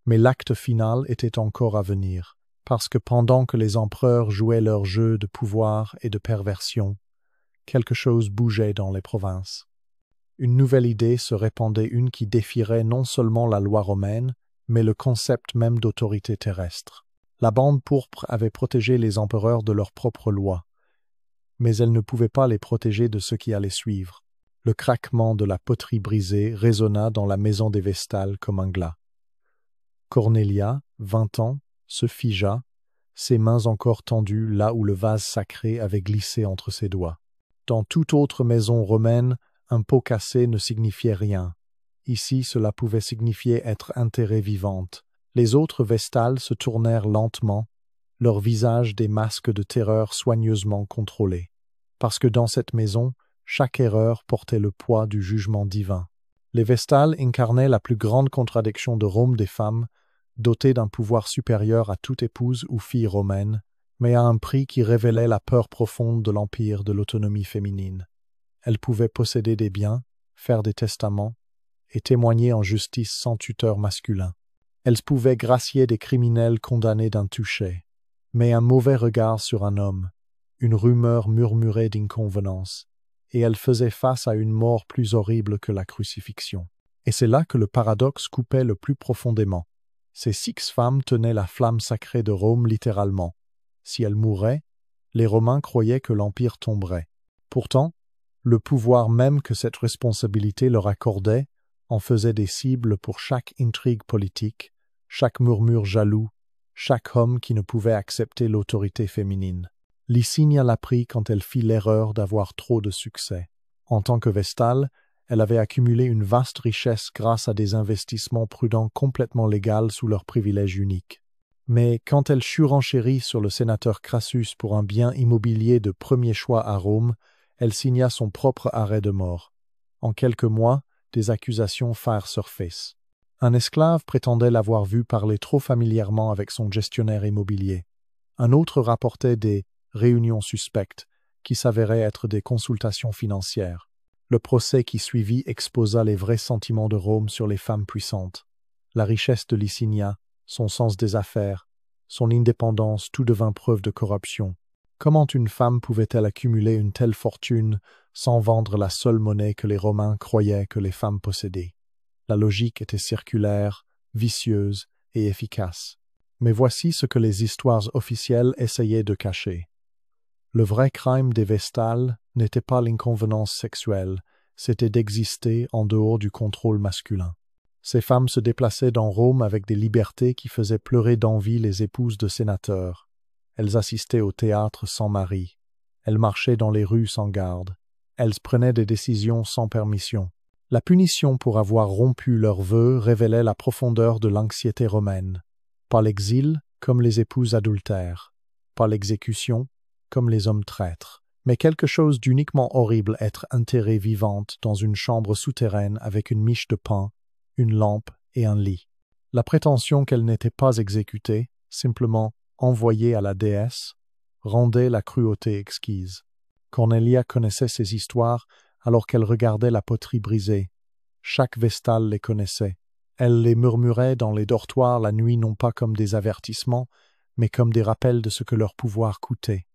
Mais l'acte final était encore à venir, parce que pendant que les empereurs jouaient leur jeu de pouvoir et de perversion, quelque chose bougeait dans les provinces. Une nouvelle idée se répandait, une qui défierait non seulement la loi romaine, mais le concept même d'autorité terrestre. La bande pourpre avait protégé les empereurs de leurs propres lois, mais elle ne pouvait pas les protéger de ce qui allait suivre. Le craquement de la poterie brisée résonna dans la maison des Vestales comme un glas. Cornelia, 20 ans, se figea, ses mains encore tendues là où le vase sacré avait glissé entre ses doigts. Dans toute autre maison romaine, un pot cassé ne signifiait rien. Ici, cela pouvait signifier être enterrée vivante. Les autres Vestales se tournèrent lentement, leurs visages des masques de terreur soigneusement contrôlés. Parce que dans cette maison, chaque erreur portait le poids du jugement divin. Les Vestales incarnaient la plus grande contradiction de Rome des femmes, dotées d'un pouvoir supérieur à toute épouse ou fille romaine, mais à un prix qui révélait la peur profonde de l'empire de l'autonomie féminine. Elles pouvaient posséder des biens, faire des testaments et témoigner en justice sans tuteur masculin. Elles pouvaient gracier des criminels condamnés d'un toucher, mais un mauvais regard sur un homme, une rumeur murmurée d'inconvenance, et elles faisaient face à une mort plus horrible que la crucifixion. Et c'est là que le paradoxe coupait le plus profondément. Ces 6 femmes tenaient la flamme sacrée de Rome littéralement. Si elles mouraient, les Romains croyaient que l'Empire tomberait. Pourtant, le pouvoir même que cette responsabilité leur accordait en faisait des cibles pour chaque intrigue politique, chaque murmure jaloux, chaque homme qui ne pouvait accepter l'autorité féminine. Licinia l'apprit quand elle fit l'erreur d'avoir trop de succès. En tant que Vestale, elle avait accumulé une vaste richesse grâce à des investissements prudents complètement légaux sous leur privilège unique. Mais quand elle surenchérit sur le sénateur Crassus pour un bien immobilier de premier choix à Rome, elle signa son propre arrêt de mort. En quelques mois, des accusations firent surface. Un esclave prétendait l'avoir vu parler trop familièrement avec son gestionnaire immobilier. Un autre rapportait des réunions suspectes, qui s'avéraient être des consultations financières. Le procès qui suivit exposa les vrais sentiments de Rome sur les femmes puissantes. La richesse de Licinia, son sens des affaires, son indépendance, tout devint preuve de corruption. Comment une femme pouvait-elle accumuler une telle fortune sans vendre la seule monnaie que les Romains croyaient que les femmes possédaient? La logique était circulaire, vicieuse et efficace. Mais voici ce que les histoires officielles essayaient de cacher. Le vrai crime des Vestales n'était pas l'inconvenance sexuelle, c'était d'exister en dehors du contrôle masculin. Ces femmes se déplaçaient dans Rome avec des libertés qui faisaient pleurer d'envie les épouses de sénateurs. Elles assistaient au théâtre sans mari. Elles marchaient dans les rues sans garde. Elles prenaient des décisions sans permission. La punition pour avoir rompu leurs vœux révélait la profondeur de l'anxiété romaine. Pas l'exil, comme les épouses adultères. Pas l'exécution, comme les hommes traîtres. Mais quelque chose d'uniquement horrible être enterrée vivante dans une chambre souterraine avec une miche de pain, une lampe et un lit. La prétention qu'elle n'était pas exécutée, simplement envoyée à la déesse, rendait la cruauté exquise. Cornelia connaissait ces histoires alors qu'elle regardait la poterie brisée. Chaque Vestale les connaissait. Elle les murmurait dans les dortoirs la nuit non pas comme des avertissements, mais comme des rappels de ce que leur pouvoir coûtait.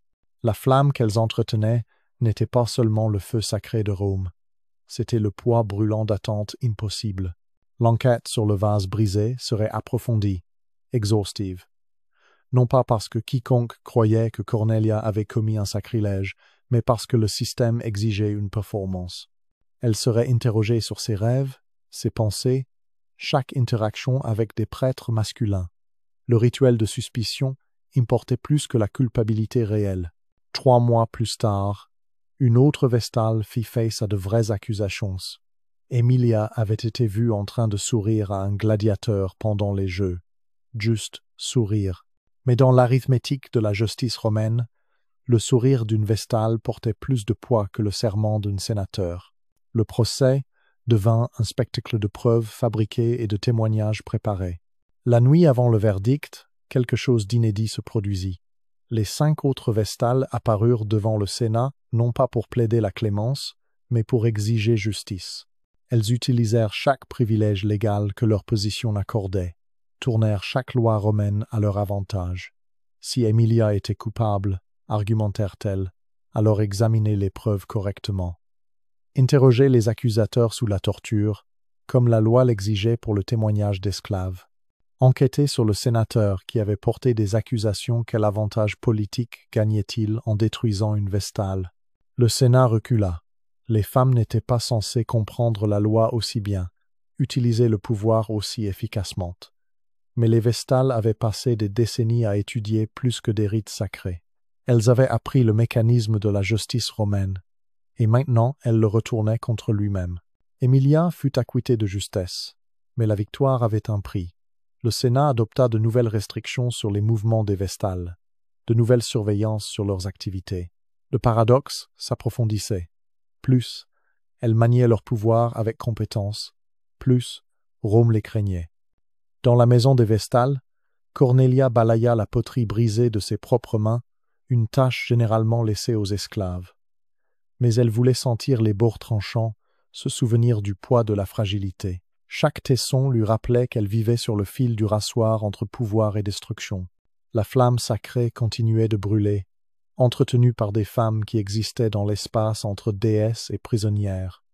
La flamme qu'elles entretenaient n'était pas seulement le feu sacré de Rome, c'était le poids brûlant d'attentes impossibles. L'enquête sur le vase brisé serait approfondie, exhaustive. Non pas parce que quiconque croyait que Cornelia avait commis un sacrilège, mais parce que le système exigeait une performance. Elle serait interrogée sur ses rêves, ses pensées, chaque interaction avec des prêtres masculins. Le rituel de suspicion importait plus que la culpabilité réelle. 3 mois plus tard, une autre Vestale fit face à de vraies accusations. Emilia avait été vue en train de sourire à un gladiateur pendant les jeux. Juste sourire. Mais dans l'arithmétique de la justice romaine, le sourire d'une Vestale portait plus de poids que le serment d'un sénateur. Le procès devint un spectacle de preuves fabriquées et de témoignages préparés. La nuit avant le verdict, quelque chose d'inédit se produisit. Les 5 autres Vestales apparurent devant le Sénat, non pas pour plaider la clémence, mais pour exiger justice. Elles utilisèrent chaque privilège légal que leur position accordait, tournèrent chaque loi romaine à leur avantage. Si Emilia était coupable, argumentèrent-elles, alors examinez les preuves correctement. Interrogez les accusateurs sous la torture, comme la loi l'exigeait pour le témoignage d'esclaves. Enquêtez sur le sénateur qui avait porté des accusations. Quel avantage politique gagnait-il en détruisant une Vestale? Le Sénat recula. Les femmes n'étaient pas censées comprendre la loi aussi bien, utiliser le pouvoir aussi efficacement. Mais les Vestales avaient passé des décennies à étudier plus que des rites sacrés. Elles avaient appris le mécanisme de la justice romaine, et maintenant elles le retournaient contre lui-même. Emilia fut acquittée de justesse, mais la victoire avait un prix. Le Sénat adopta de nouvelles restrictions sur les mouvements des Vestales, de nouvelles surveillances sur leurs activités. Le paradoxe s'approfondissait. Plus elles maniaient leur pouvoir avec compétence, plus Rome les craignait. Dans la maison des Vestales, Cornelia balaya la poterie brisée de ses propres mains, une tâche généralement laissée aux esclaves. Mais elle voulait sentir les bords tranchants, se souvenir du poids de la fragilité. Chaque tesson lui rappelait qu'elle vivait sur le fil du rasoir entre pouvoir et destruction. La flamme sacrée continuait de brûler, entretenue par des femmes qui existaient dans l'espace entre déesses et prisonnières.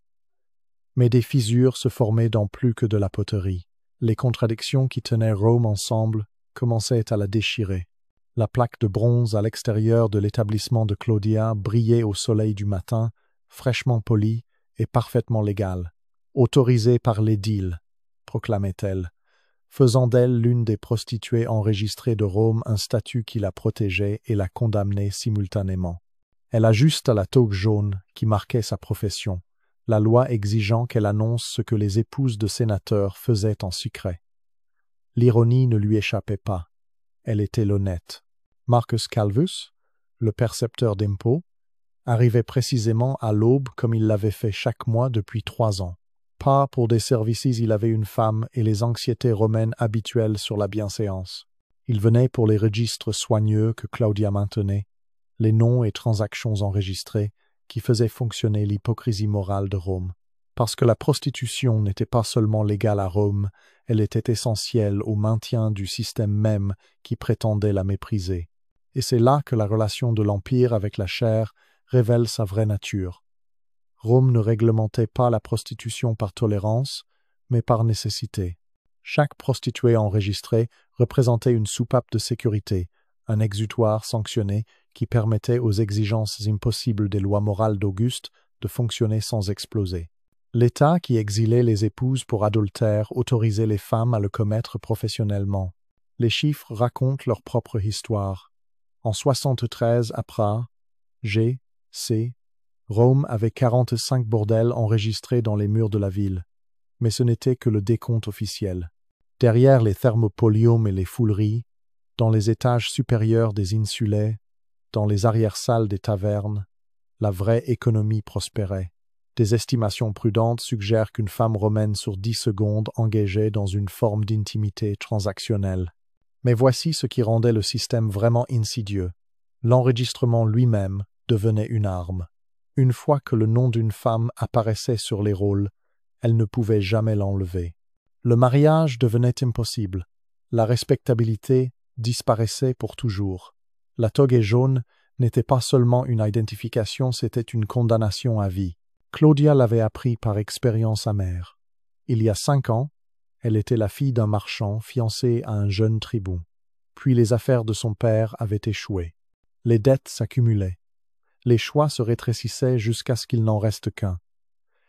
Mais des fissures se formaient dans plus que de la poterie. Les contradictions qui tenaient Rome ensemble commençaient à la déchirer. La plaque de bronze à l'extérieur de l'établissement de Claudia brillait au soleil du matin, fraîchement polie et parfaitement légale. Autorisée par l'édile, proclamait-elle, faisant d'elle l'une des prostituées enregistrées de Rome un statut qui la protégeait et la condamnait simultanément. Elle ajusta la toque jaune qui marquait sa profession, la loi exigeant qu'elle annonce ce que les épouses de sénateurs faisaient en secret. L'ironie ne lui échappait pas, elle était l'honnête. Marcus Calvus, le percepteur d'impôts, arrivait précisément à l'aube comme il l'avait fait chaque mois depuis 3 ans. Pas pour des services, il avait une femme et les anxiétés romaines habituelles sur la bienséance. Il venait pour les registres soigneux que Claudia maintenait, les noms et transactions enregistrées qui faisaient fonctionner l'hypocrisie morale de Rome. Parce que la prostitution n'était pas seulement légale à Rome, elle était essentielle au maintien du système même qui prétendait la mépriser. et c'est là que la relation de l'Empire avec la chair révèle sa vraie nature. Rome ne réglementait pas la prostitution par tolérance, mais par nécessité. Chaque prostituée enregistrée représentait une soupape de sécurité, un exutoire sanctionné qui permettait aux exigences impossibles des lois morales d'Auguste de fonctionner sans exploser. L'État qui exilait les épouses pour adultère autorisait les femmes à le commettre professionnellement. Les chiffres racontent leur propre histoire. En 73 après G.C., Rome avait 45 bordels enregistrés dans les murs de la ville, mais ce n'était que le décompte officiel. Derrière les thermopoliums et les fouleries, dans les étages supérieurs des insulets, dans les arrière-salles des tavernes, la vraie économie prospérait. Des estimations prudentes suggèrent qu'une femme romaine sur 10 secondes engageait dans une forme d'intimité transactionnelle. Mais voici ce qui rendait le système vraiment insidieux. L'enregistrement lui-même devenait une arme. Une fois que le nom d'une femme apparaissait sur les rôles, elle ne pouvait jamais l'enlever. Le mariage devenait impossible. La respectabilité disparaissait pour toujours. La toge jaune n'était pas seulement une identification, c'était une condamnation à vie. Claudia l'avait appris par expérience amère. Il y a 5 ans, elle était la fille d'un marchand fiancé à un jeune tribun. Puis les affaires de son père avaient échoué. Les dettes s'accumulaient. Les choix se rétrécissaient jusqu'à ce qu'il n'en reste qu'un.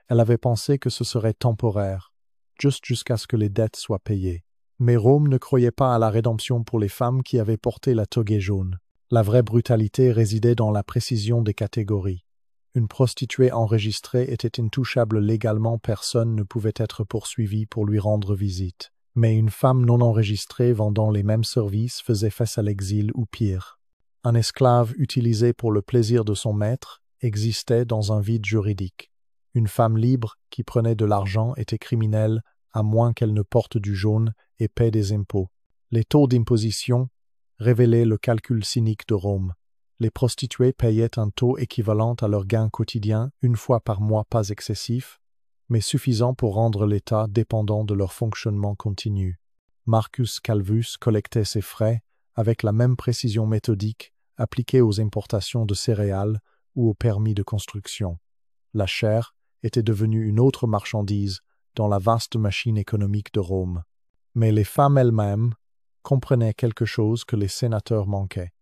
Elle avait pensé que ce serait temporaire, juste jusqu'à ce que les dettes soient payées. Mais Rome ne croyait pas à la rédemption pour les femmes qui avaient porté la toge jaune. La vraie brutalité résidait dans la précision des catégories. Une prostituée enregistrée était intouchable légalement, personne ne pouvait être poursuivi pour lui rendre visite. Mais une femme non enregistrée vendant les mêmes services faisait face à l'exil ou pire. Un esclave utilisé pour le plaisir de son maître existait dans un vide juridique. Une femme libre qui prenait de l'argent était criminelle à moins qu'elle ne porte du jaune et paie des impôts. Les taux d'imposition révélaient le calcul cynique de Rome. Les prostituées payaient un taux équivalent à leur gain quotidien une fois par mois, pas excessif, mais suffisant pour rendre l'État dépendant de leur fonctionnement continu. Marcus Calvus collectait ses frais avec la même précision méthodique appliquée aux importations de céréales ou aux permis de construction. La chair était devenue une autre marchandise dans la vaste machine économique de Rome. Mais les femmes elles-mêmes comprenaient quelque chose que les sénateurs manquaient.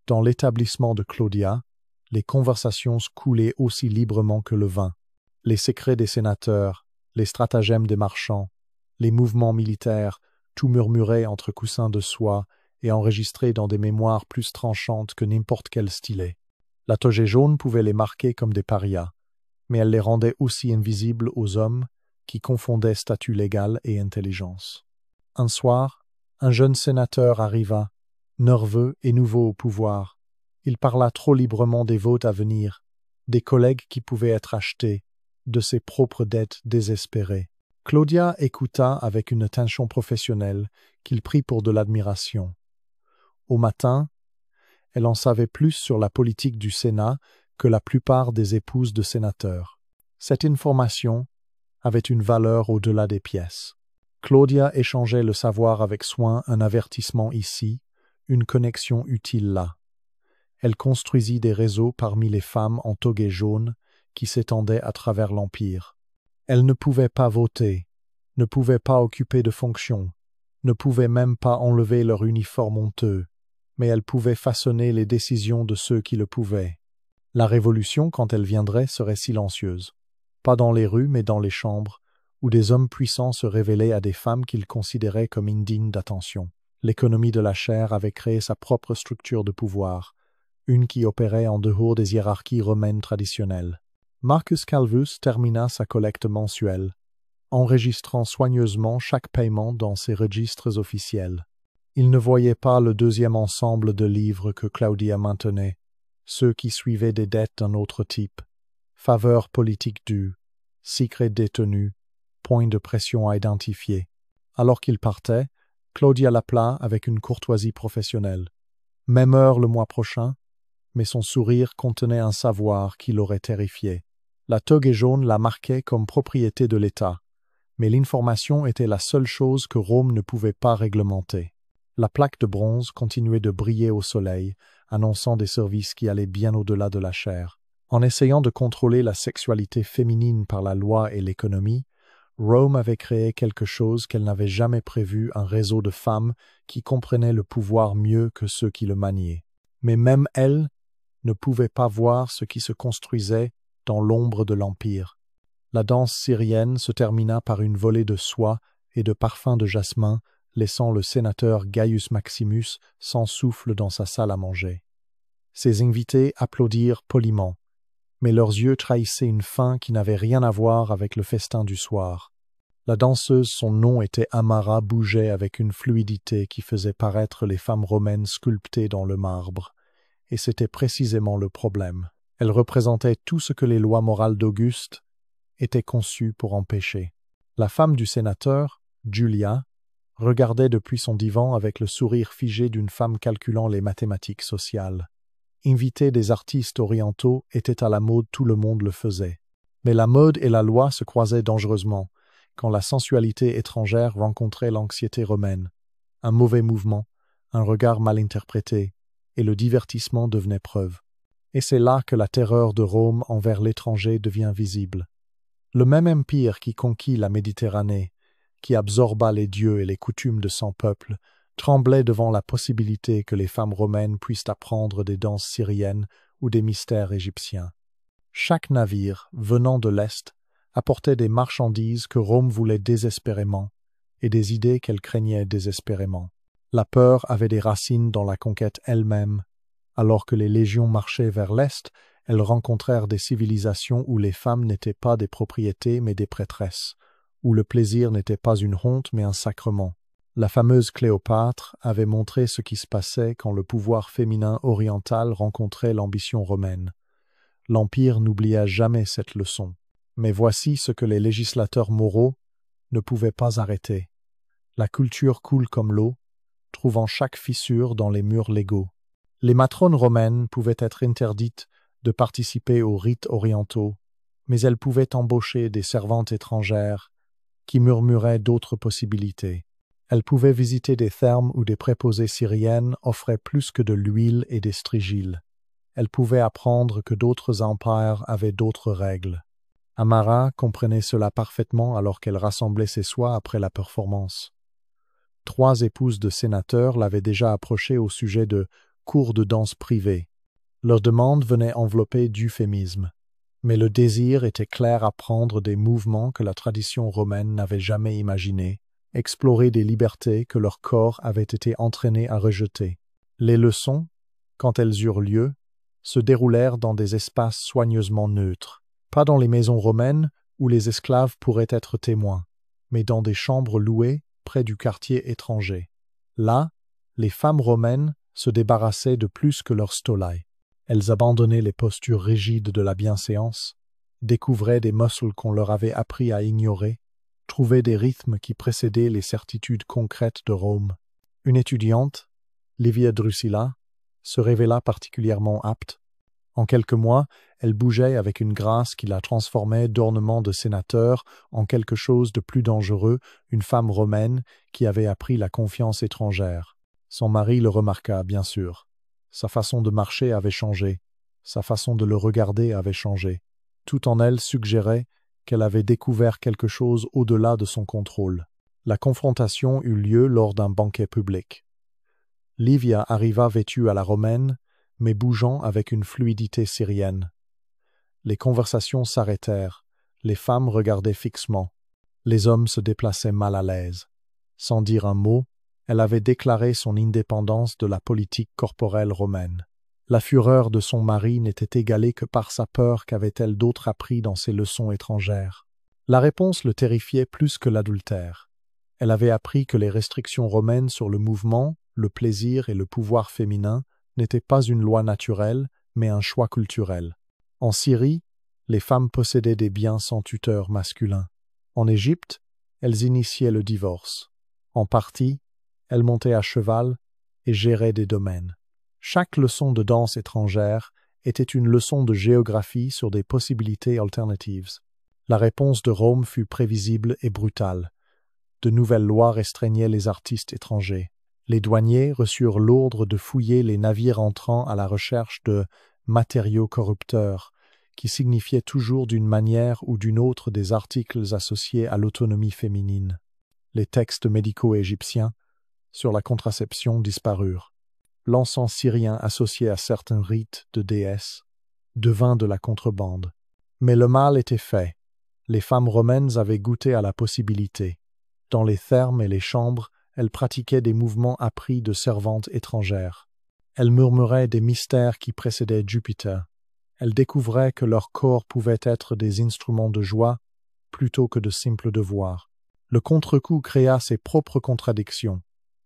Dans l'établissement de Claudia, les conversations coulaient aussi librement que le vin. Les secrets des sénateurs, les stratagèmes des marchands, les mouvements militaires, tout murmurait entre coussins de soie et enregistré dans des mémoires plus tranchantes que n'importe quel stylet. La toge jaune pouvait les marquer comme des parias, mais elle les rendait aussi invisibles aux hommes qui confondaient statut légal et intelligence. Un soir, un jeune sénateur arriva, nerveux et nouveau au pouvoir. Il parla trop librement des votes à venir, des collègues qui pouvaient être achetés, de ses propres dettes désespérées. Claudia écouta avec une attention professionnelle qu'il prit pour de l'admiration. Au matin, elle en savait plus sur la politique du Sénat que la plupart des épouses de sénateurs. Cette information avait une valeur au-delà des pièces. Claudia échangeait le savoir avec soin, un avertissement ici, une connexion utile là. Elle construisit des réseaux parmi les femmes en toge jaune qui s'étendaient à travers l'Empire. Elle ne pouvait pas voter, ne pouvait pas occuper de fonctions, ne pouvait même pas enlever leur uniforme honteux, mais elle pouvait façonner les décisions de ceux qui le pouvaient. La révolution, quand elle viendrait, serait silencieuse. Pas dans les rues, mais dans les chambres, où des hommes puissants se révélaient à des femmes qu'ils considéraient comme indignes d'attention. L'économie de la chair avait créé sa propre structure de pouvoir, une qui opérait en dehors des hiérarchies romaines traditionnelles. Marcus Calvus termina sa collecte mensuelle, enregistrant soigneusement chaque paiement dans ses registres officiels. Il ne voyait pas le deuxième ensemble de livres que Claudia maintenait, ceux qui suivaient des dettes d'un autre type, faveurs politiques dues, secrets détenus, points de pression à identifier. Alors qu'il partait, Claudia l'appela avec une courtoisie professionnelle. Même heure le mois prochain, mais son sourire contenait un savoir qui l'aurait terrifié. La toge jaune la marquait comme propriété de l'État, mais l'information était la seule chose que Rome ne pouvait pas réglementer. La plaque de bronze continuait de briller au soleil, annonçant des services qui allaient bien au-delà de la chair. En essayant de contrôler la sexualité féminine par la loi et l'économie, Rome avait créé quelque chose qu'elle n'avait jamais prévu, un réseau de femmes qui comprenaient le pouvoir mieux que ceux qui le maniaient. Mais même elles ne pouvaient pas voir ce qui se construisait dans l'ombre de l'Empire. La danse syrienne se termina par une volée de soie et de parfums de jasmin, laissant le sénateur Gaius Maximus sans souffle dans sa salle à manger. Ses invités applaudirent poliment, mais leurs yeux trahissaient une faim qui n'avait rien à voir avec le festin du soir. La danseuse, son nom était Amara, bougeait avec une fluidité qui faisait paraître les femmes romaines sculptées dans le marbre. Et c'était précisément le problème. Elle représentait tout ce que les lois morales d'Auguste étaient conçues pour empêcher. La femme du sénateur, Julia, regardait depuis son divan avec le sourire figé d'une femme calculant les mathématiques sociales. Inviter des artistes orientaux était à la mode, tout le monde le faisait. Mais la mode et la loi se croisaient dangereusement, quand la sensualité étrangère rencontrait l'anxiété romaine. Un mauvais mouvement, un regard mal interprété, et le divertissement devenait preuve. Et c'est là que la terreur de Rome envers l'étranger devient visible. Le même empire qui conquit la Méditerranée, qui absorba les dieux et les coutumes de son peuple, tremblait devant la possibilité que les femmes romaines puissent apprendre des danses syriennes ou des mystères égyptiens. Chaque navire, venant de l'Est, apportait des marchandises que Rome voulait désespérément, et des idées qu'elle craignait désespérément. La peur avait des racines dans la conquête elle-même. Alors que les légions marchaient vers l'Est, elles rencontrèrent des civilisations où les femmes n'étaient pas des propriétés mais des prêtresses, où le plaisir n'était pas une honte mais un sacrement. La fameuse Cléopâtre avait montré ce qui se passait quand le pouvoir féminin oriental rencontrait l'ambition romaine. L'Empire n'oublia jamais cette leçon. Mais voici ce que les législateurs moraux ne pouvaient pas arrêter. La culture coule comme l'eau, trouvant chaque fissure dans les murs légaux. Les matrones romaines pouvaient être interdites de participer aux rites orientaux, mais elles pouvaient embaucher des servantes étrangères qui murmuraient d'autres possibilités. Elles pouvaient visiter des thermes où des préposées syriennes offraient plus que de l'huile et des strigiles. Elles pouvaient apprendre que d'autres empires avaient d'autres règles. Amara comprenait cela parfaitement alors qu'elle rassemblait ses soies après la performance. 3 épouses de sénateurs l'avaient déjà approchée au sujet de cours de danse privés. Leur demande venait envelopper d'euphémismes. Mais le désir était clair: apprendre des mouvements que la tradition romaine n'avait jamais imaginés, explorer des libertés que leur corps avait été entraîné à rejeter. Les leçons, quand elles eurent lieu, se déroulèrent dans des espaces soigneusement neutres, pas dans les maisons romaines où les esclaves pourraient être témoins, mais dans des chambres louées près du quartier étranger. Là, les femmes romaines se débarrassaient de plus que leur stolae. Elles abandonnaient les postures rigides de la bienséance, découvraient des muscles qu'on leur avait appris à ignorer, trouvaient des rythmes qui précédaient les certitudes concrètes de Rome. Une étudiante, Livia Drusilla, se révéla particulièrement apte. En quelques mois, elle bougeait avec une grâce qui la transformait d'ornement de sénateur en quelque chose de plus dangereux, une femme romaine qui avait appris la confiance étrangère. Son mari le remarqua, bien sûr. Sa façon de marcher avait changé, sa façon de le regarder avait changé. Tout en elle suggérait qu'elle avait découvert quelque chose au-delà de son contrôle. La confrontation eut lieu lors d'un banquet public. Livia arriva vêtue à la romaine, mais bougeant avec une fluidité syrienne. Les conversations s'arrêtèrent, les femmes regardaient fixement, les hommes se déplaçaient mal à l'aise. Sans dire un mot, elle avait déclaré son indépendance de la politique corporelle romaine. La fureur de son mari n'était égalée que par sa peur qu'avait-elle d'autre appris dans ses leçons étrangères. La réponse le terrifiait plus que l'adultère. Elle avait appris que les restrictions romaines sur le mouvement, le plaisir et le pouvoir féminin n'étaient pas une loi naturelle, mais un choix culturel. En Syrie, les femmes possédaient des biens sans tuteur masculin. En Égypte, elles initiaient le divorce. En partie, elles montaient à cheval et géraient des domaines. Chaque leçon de danse étrangère était une leçon de géographie sur des possibilités alternatives. La réponse de Rome fut prévisible et brutale. De nouvelles lois restreignaient les artistes étrangers. Les douaniers reçurent l'ordre de fouiller les navires entrant à la recherche de matériaux corrupteurs, qui signifiait toujours d'une manière ou d'une autre des articles associés à l'autonomie féminine. Les textes médicaux égyptiens sur la contraception disparurent. L'encens syrien associé à certains rites de déesses devint de la contrebande. Mais le mal était fait. Les femmes romaines avaient goûté à la possibilité. Dans les thermes et les chambres, elles pratiquaient des mouvements appris de servantes étrangères. Elles murmuraient des mystères qui précédaient Jupiter. Elles découvraient que leur corps pouvait être des instruments de joie plutôt que de simples devoirs. Le contre-coup créa ses propres contradictions.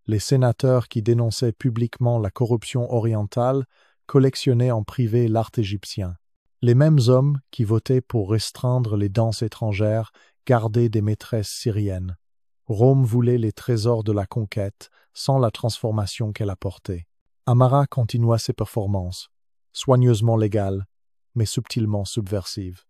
Les sénateurs qui dénonçaient publiquement la corruption orientale collectionnaient en privé l'art égyptien. Les mêmes hommes qui votaient pour restreindre les danses étrangères gardaient des maîtresses syriennes. Rome voulait les trésors de la conquête sans la transformation qu'elle apportait. Amara continua ses performances, soigneusement légales, mais subtilement subversives.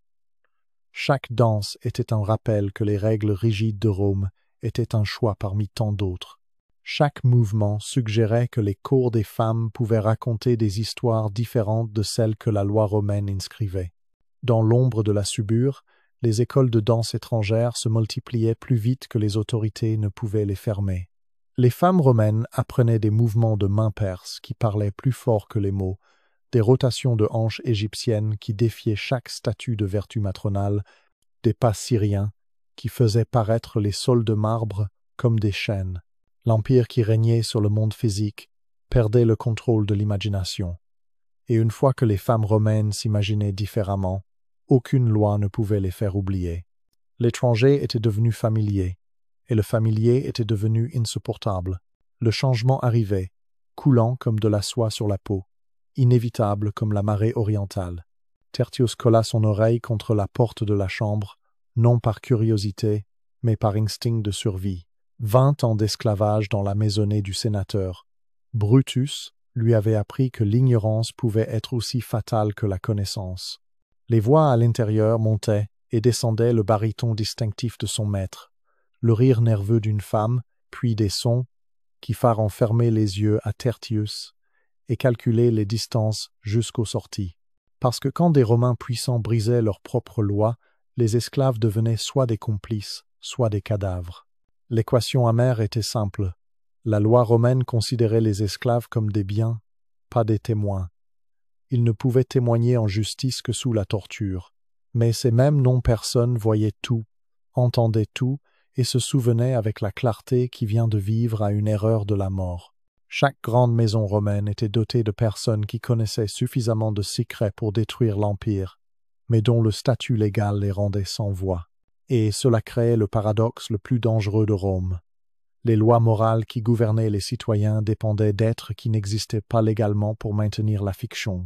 Chaque danse était un rappel que les règles rigides de Rome étaient un choix parmi tant d'autres. Chaque mouvement suggérait que les cours des femmes pouvaient raconter des histoires différentes de celles que la loi romaine inscrivait. Dans l'ombre de la subure, les écoles de danse étrangères se multipliaient plus vite que les autorités ne pouvaient les fermer. Les femmes romaines apprenaient des mouvements de mains perses qui parlaient plus fort que les mots, des rotations de hanches égyptiennes qui défiaient chaque statut de vertu matronale, des pas syriens qui faisaient paraître les sols de marbre comme des chaînes. L'empire qui régnait sur le monde physique perdait le contrôle de l'imagination. Et une fois que les femmes romaines s'imaginaient différemment, aucune loi ne pouvait les faire oublier. L'étranger était devenu familier, et le familier était devenu insupportable. Le changement arrivait, coulant comme de la soie sur la peau, inévitable comme la marée orientale. Tertius colla son oreille contre la porte de la chambre, non par curiosité, mais par instinct de survie. 20 ans d'esclavage dans la maisonnée du sénateur. Brutus lui avait appris que l'ignorance pouvait être aussi fatale que la connaissance. Les voix à l'intérieur montaient et descendaient le baryton distinctif de son maître, le rire nerveux d'une femme, puis des sons qui firent fermer les yeux à Tertius et calculer les distances jusqu'aux sorties. Parce que quand des Romains puissants brisaient leurs propres lois, les esclaves devenaient soit des complices, soit des cadavres. L'équation amère était simple. La loi romaine considérait les esclaves comme des biens, pas des témoins. Ils ne pouvaient témoigner en justice que sous la torture. Mais ces mêmes non-personnes voyaient tout, entendaient tout et se souvenaient avec la clarté qui vient de vivre à une erreur de la mort. Chaque grande maison romaine était dotée de personnes qui connaissaient suffisamment de secrets pour détruire l'Empire, mais dont le statut légal les rendait sans voix. Et cela créait le paradoxe le plus dangereux de Rome. Les lois morales qui gouvernaient les citoyens dépendaient d'êtres qui n'existaient pas légalement pour maintenir la fiction.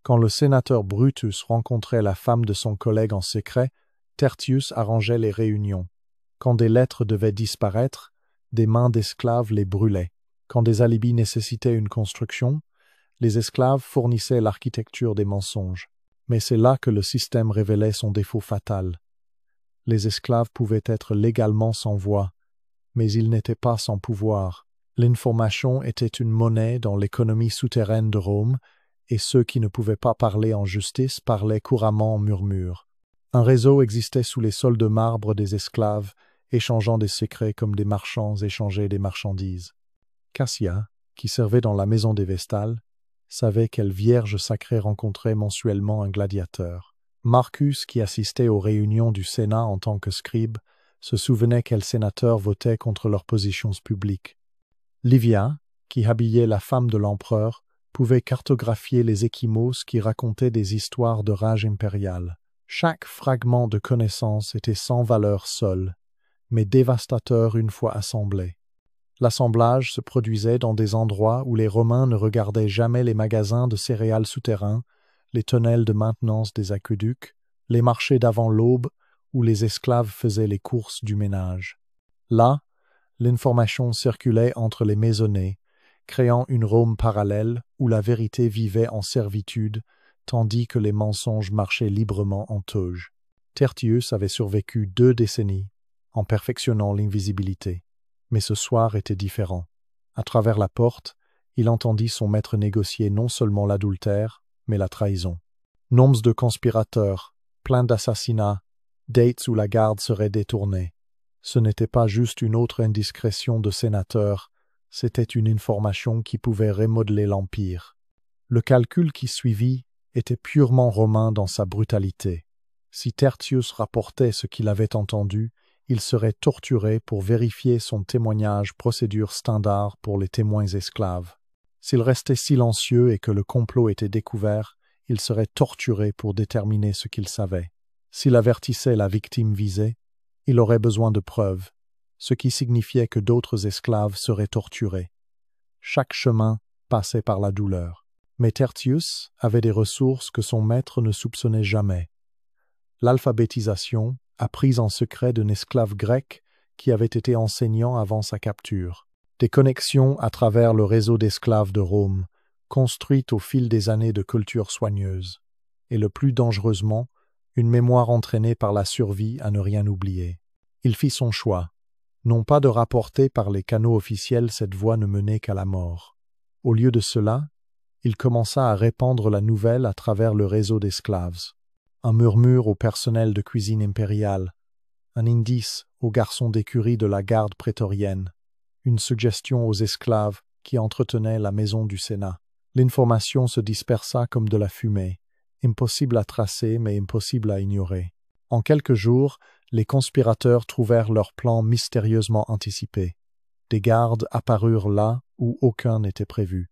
Quand le sénateur Brutus rencontrait la femme de son collègue en secret, Tertius arrangeait les réunions. Quand des lettres devaient disparaître, des mains d'esclaves les brûlaient. Quand des alibis nécessitaient une construction, les esclaves fournissaient l'architecture des mensonges. Mais c'est là que le système révélait son défaut fatal. Les esclaves pouvaient être légalement sans voix, mais ils n'étaient pas sans pouvoir. L'information était une monnaie dans l'économie souterraine de Rome, et ceux qui ne pouvaient pas parler en justice parlaient couramment en murmures. Un réseau existait sous les sols de marbre des esclaves, échangeant des secrets comme des marchands échangeaient des marchandises. Cassia, qui servait dans la maison des Vestales, savait quelle vierge sacrée rencontrait mensuellement un gladiateur. Marcus, qui assistait aux réunions du Sénat en tant que scribe, se souvenait quels sénateurs votaient contre leurs positions publiques. Livia, qui habillait la femme de l'empereur, pouvait cartographier les échymoses qui racontaient des histoires de rage impériale. Chaque fragment de connaissance était sans valeur seul, mais dévastateur une fois assemblé. L'assemblage se produisait dans des endroits où les Romains ne regardaient jamais les magasins de céréales souterrains, les tonnelles de maintenance des aqueducs, les marchés d'avant l'aube où les esclaves faisaient les courses du ménage. Là, l'information circulait entre les maisonnées, créant une Rome parallèle où la vérité vivait en servitude, tandis que les mensonges marchaient librement en toge. Tertius avait survécu 2 décennies, en perfectionnant l'invisibilité. Mais ce soir était différent. À travers la porte, il entendit son maître négocier non seulement l'adultère, mais la trahison. Nombres de conspirateurs, plein d'assassinats, dates où la garde serait détournée. Ce n'était pas juste une autre indiscrétion de sénateur, c'était une information qui pouvait remodeler l'Empire. Le calcul qui suivit était purement romain dans sa brutalité. Si Tertius rapportait ce qu'il avait entendu, il serait torturé pour vérifier son témoignage, procédure standard pour les témoins esclaves. S'il restait silencieux et que le complot était découvert, il serait torturé pour déterminer ce qu'il savait. S'il avertissait la victime visée, il aurait besoin de preuves, ce qui signifiait que d'autres esclaves seraient torturés. Chaque chemin passait par la douleur. Mais Tertius avait des ressources que son maître ne soupçonnait jamais. L'alphabétisation, apprise en secret d'un esclave grec qui avait été enseignant avant sa capture. Des connexions à travers le réseau d'esclaves de Rome, construites au fil des années de culture soigneuse. Et le plus dangereusement, une mémoire entraînée par la survie à ne rien oublier. Il fit son choix. Non pas de rapporter par les canaux officiels cette voie ne menait qu'à la mort. Au lieu de cela, il commença à répandre la nouvelle à travers le réseau d'esclaves. Un murmure au personnel de cuisine impériale, un indice aux garçons d'écurie de la garde prétorienne, une suggestion aux esclaves qui entretenaient la maison du Sénat. L'information se dispersa comme de la fumée, impossible à tracer mais impossible à ignorer. En quelques jours, les conspirateurs trouvèrent leur plan mystérieusement anticipé. Des gardes apparurent là où aucun n'était prévu.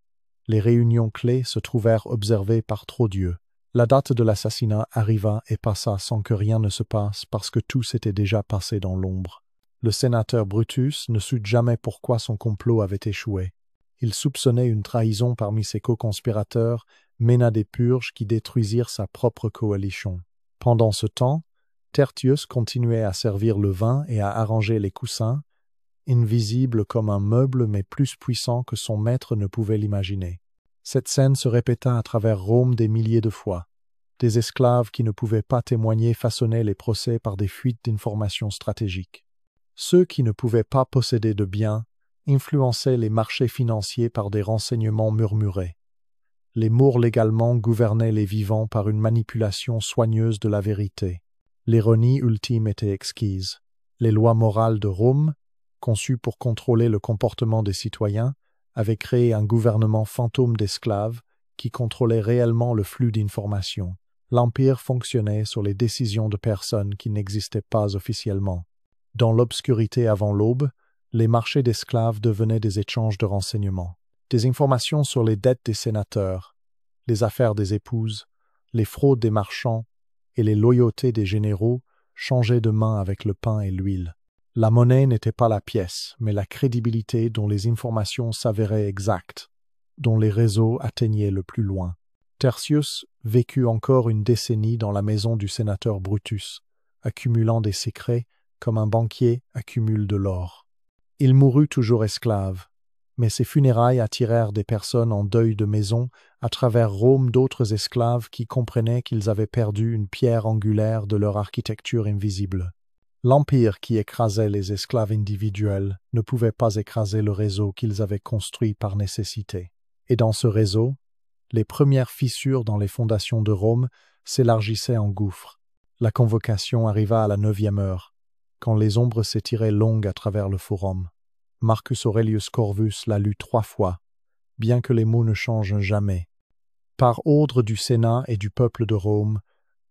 Les réunions clés se trouvèrent observées par trop d'yeux. La date de l'assassinat arriva et passa sans que rien ne se passe parce que tout s'était déjà passé dans l'ombre. Le sénateur Brutus ne sut jamais pourquoi son complot avait échoué. Il soupçonnait une trahison parmi ses co-conspirateurs, mena des purges qui détruisirent sa propre coalition. Pendant ce temps, Tertius continuait à servir le vin et à arranger les coussins, invisible comme un meuble mais plus puissant que son maître ne pouvait l'imaginer. Cette scène se répéta à travers Rome des milliers de fois. Des esclaves qui ne pouvaient pas témoigner façonnaient les procès par des fuites d'informations stratégiques. Ceux qui ne pouvaient pas posséder de biens influençaient les marchés financiers par des renseignements murmurés. Les morts légalement gouvernaient les vivants par une manipulation soigneuse de la vérité. L'ironie ultime était exquise. Les lois morales de Rome, conçues pour contrôler le comportement des citoyens, avaient créé un gouvernement fantôme d'esclaves qui contrôlait réellement le flux d'informations. L'Empire fonctionnait sur les décisions de personnes qui n'existaient pas officiellement. Dans l'obscurité avant l'aube, les marchés d'esclaves devenaient des échanges de renseignements. Des informations sur les dettes des sénateurs, les affaires des épouses, les fraudes des marchands et les loyautés des généraux changeaient de main avec le pain et l'huile. La monnaie n'était pas la pièce, mais la crédibilité dont les informations s'avéraient exactes, dont les réseaux atteignaient le plus loin. Tertius vécut encore une décennie dans la maison du sénateur Brutus, accumulant des secrets comme un banquier accumule de l'or. Il mourut toujours esclave, mais ses funérailles attirèrent des personnes en deuil de maison à travers Rome d'autres esclaves qui comprenaient qu'ils avaient perdu une pierre angulaire de leur architecture invisible. L'empire qui écrasait les esclaves individuels ne pouvait pas écraser le réseau qu'ils avaient construit par nécessité. Et dans ce réseau, les premières fissures dans les fondations de Rome s'élargissaient en gouffres. La convocation arriva à la 9e heure, quand les ombres s'étiraient longues à travers le forum. Marcus Aurelius Corvus la lut 3 fois, bien que les mots ne changent jamais. Par ordre du Sénat et du peuple de Rome,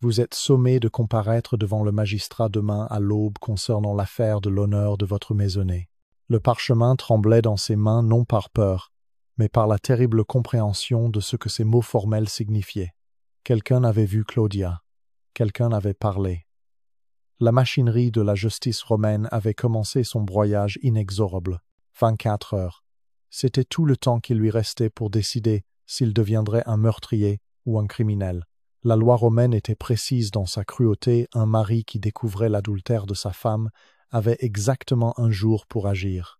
vous êtes sommés de comparaître devant le magistrat demain à l'aube concernant l'affaire de l'honneur de votre maisonnée. Le parchemin tremblait dans ses mains non par peur, mais par la terrible compréhension de ce que ces mots formels signifiaient. Quelqu'un avait vu Claudia, quelqu'un avait parlé. La machinerie de la justice romaine avait commencé son broyage inexorable. 24 heures. C'était tout le temps qu'il lui restait pour décider s'il deviendrait un meurtrier ou un criminel. La loi romaine était précise dans sa cruauté. Un mari qui découvrait l'adultère de sa femme avait exactement un jour pour agir,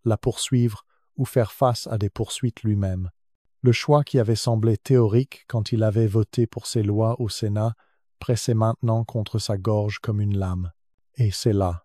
la poursuivre ou faire face à des poursuites lui-même. Le choix qui avait semblé théorique quand il avait voté pour ces lois au Sénat pressait maintenant contre sa gorge comme une lame. Et c'est là,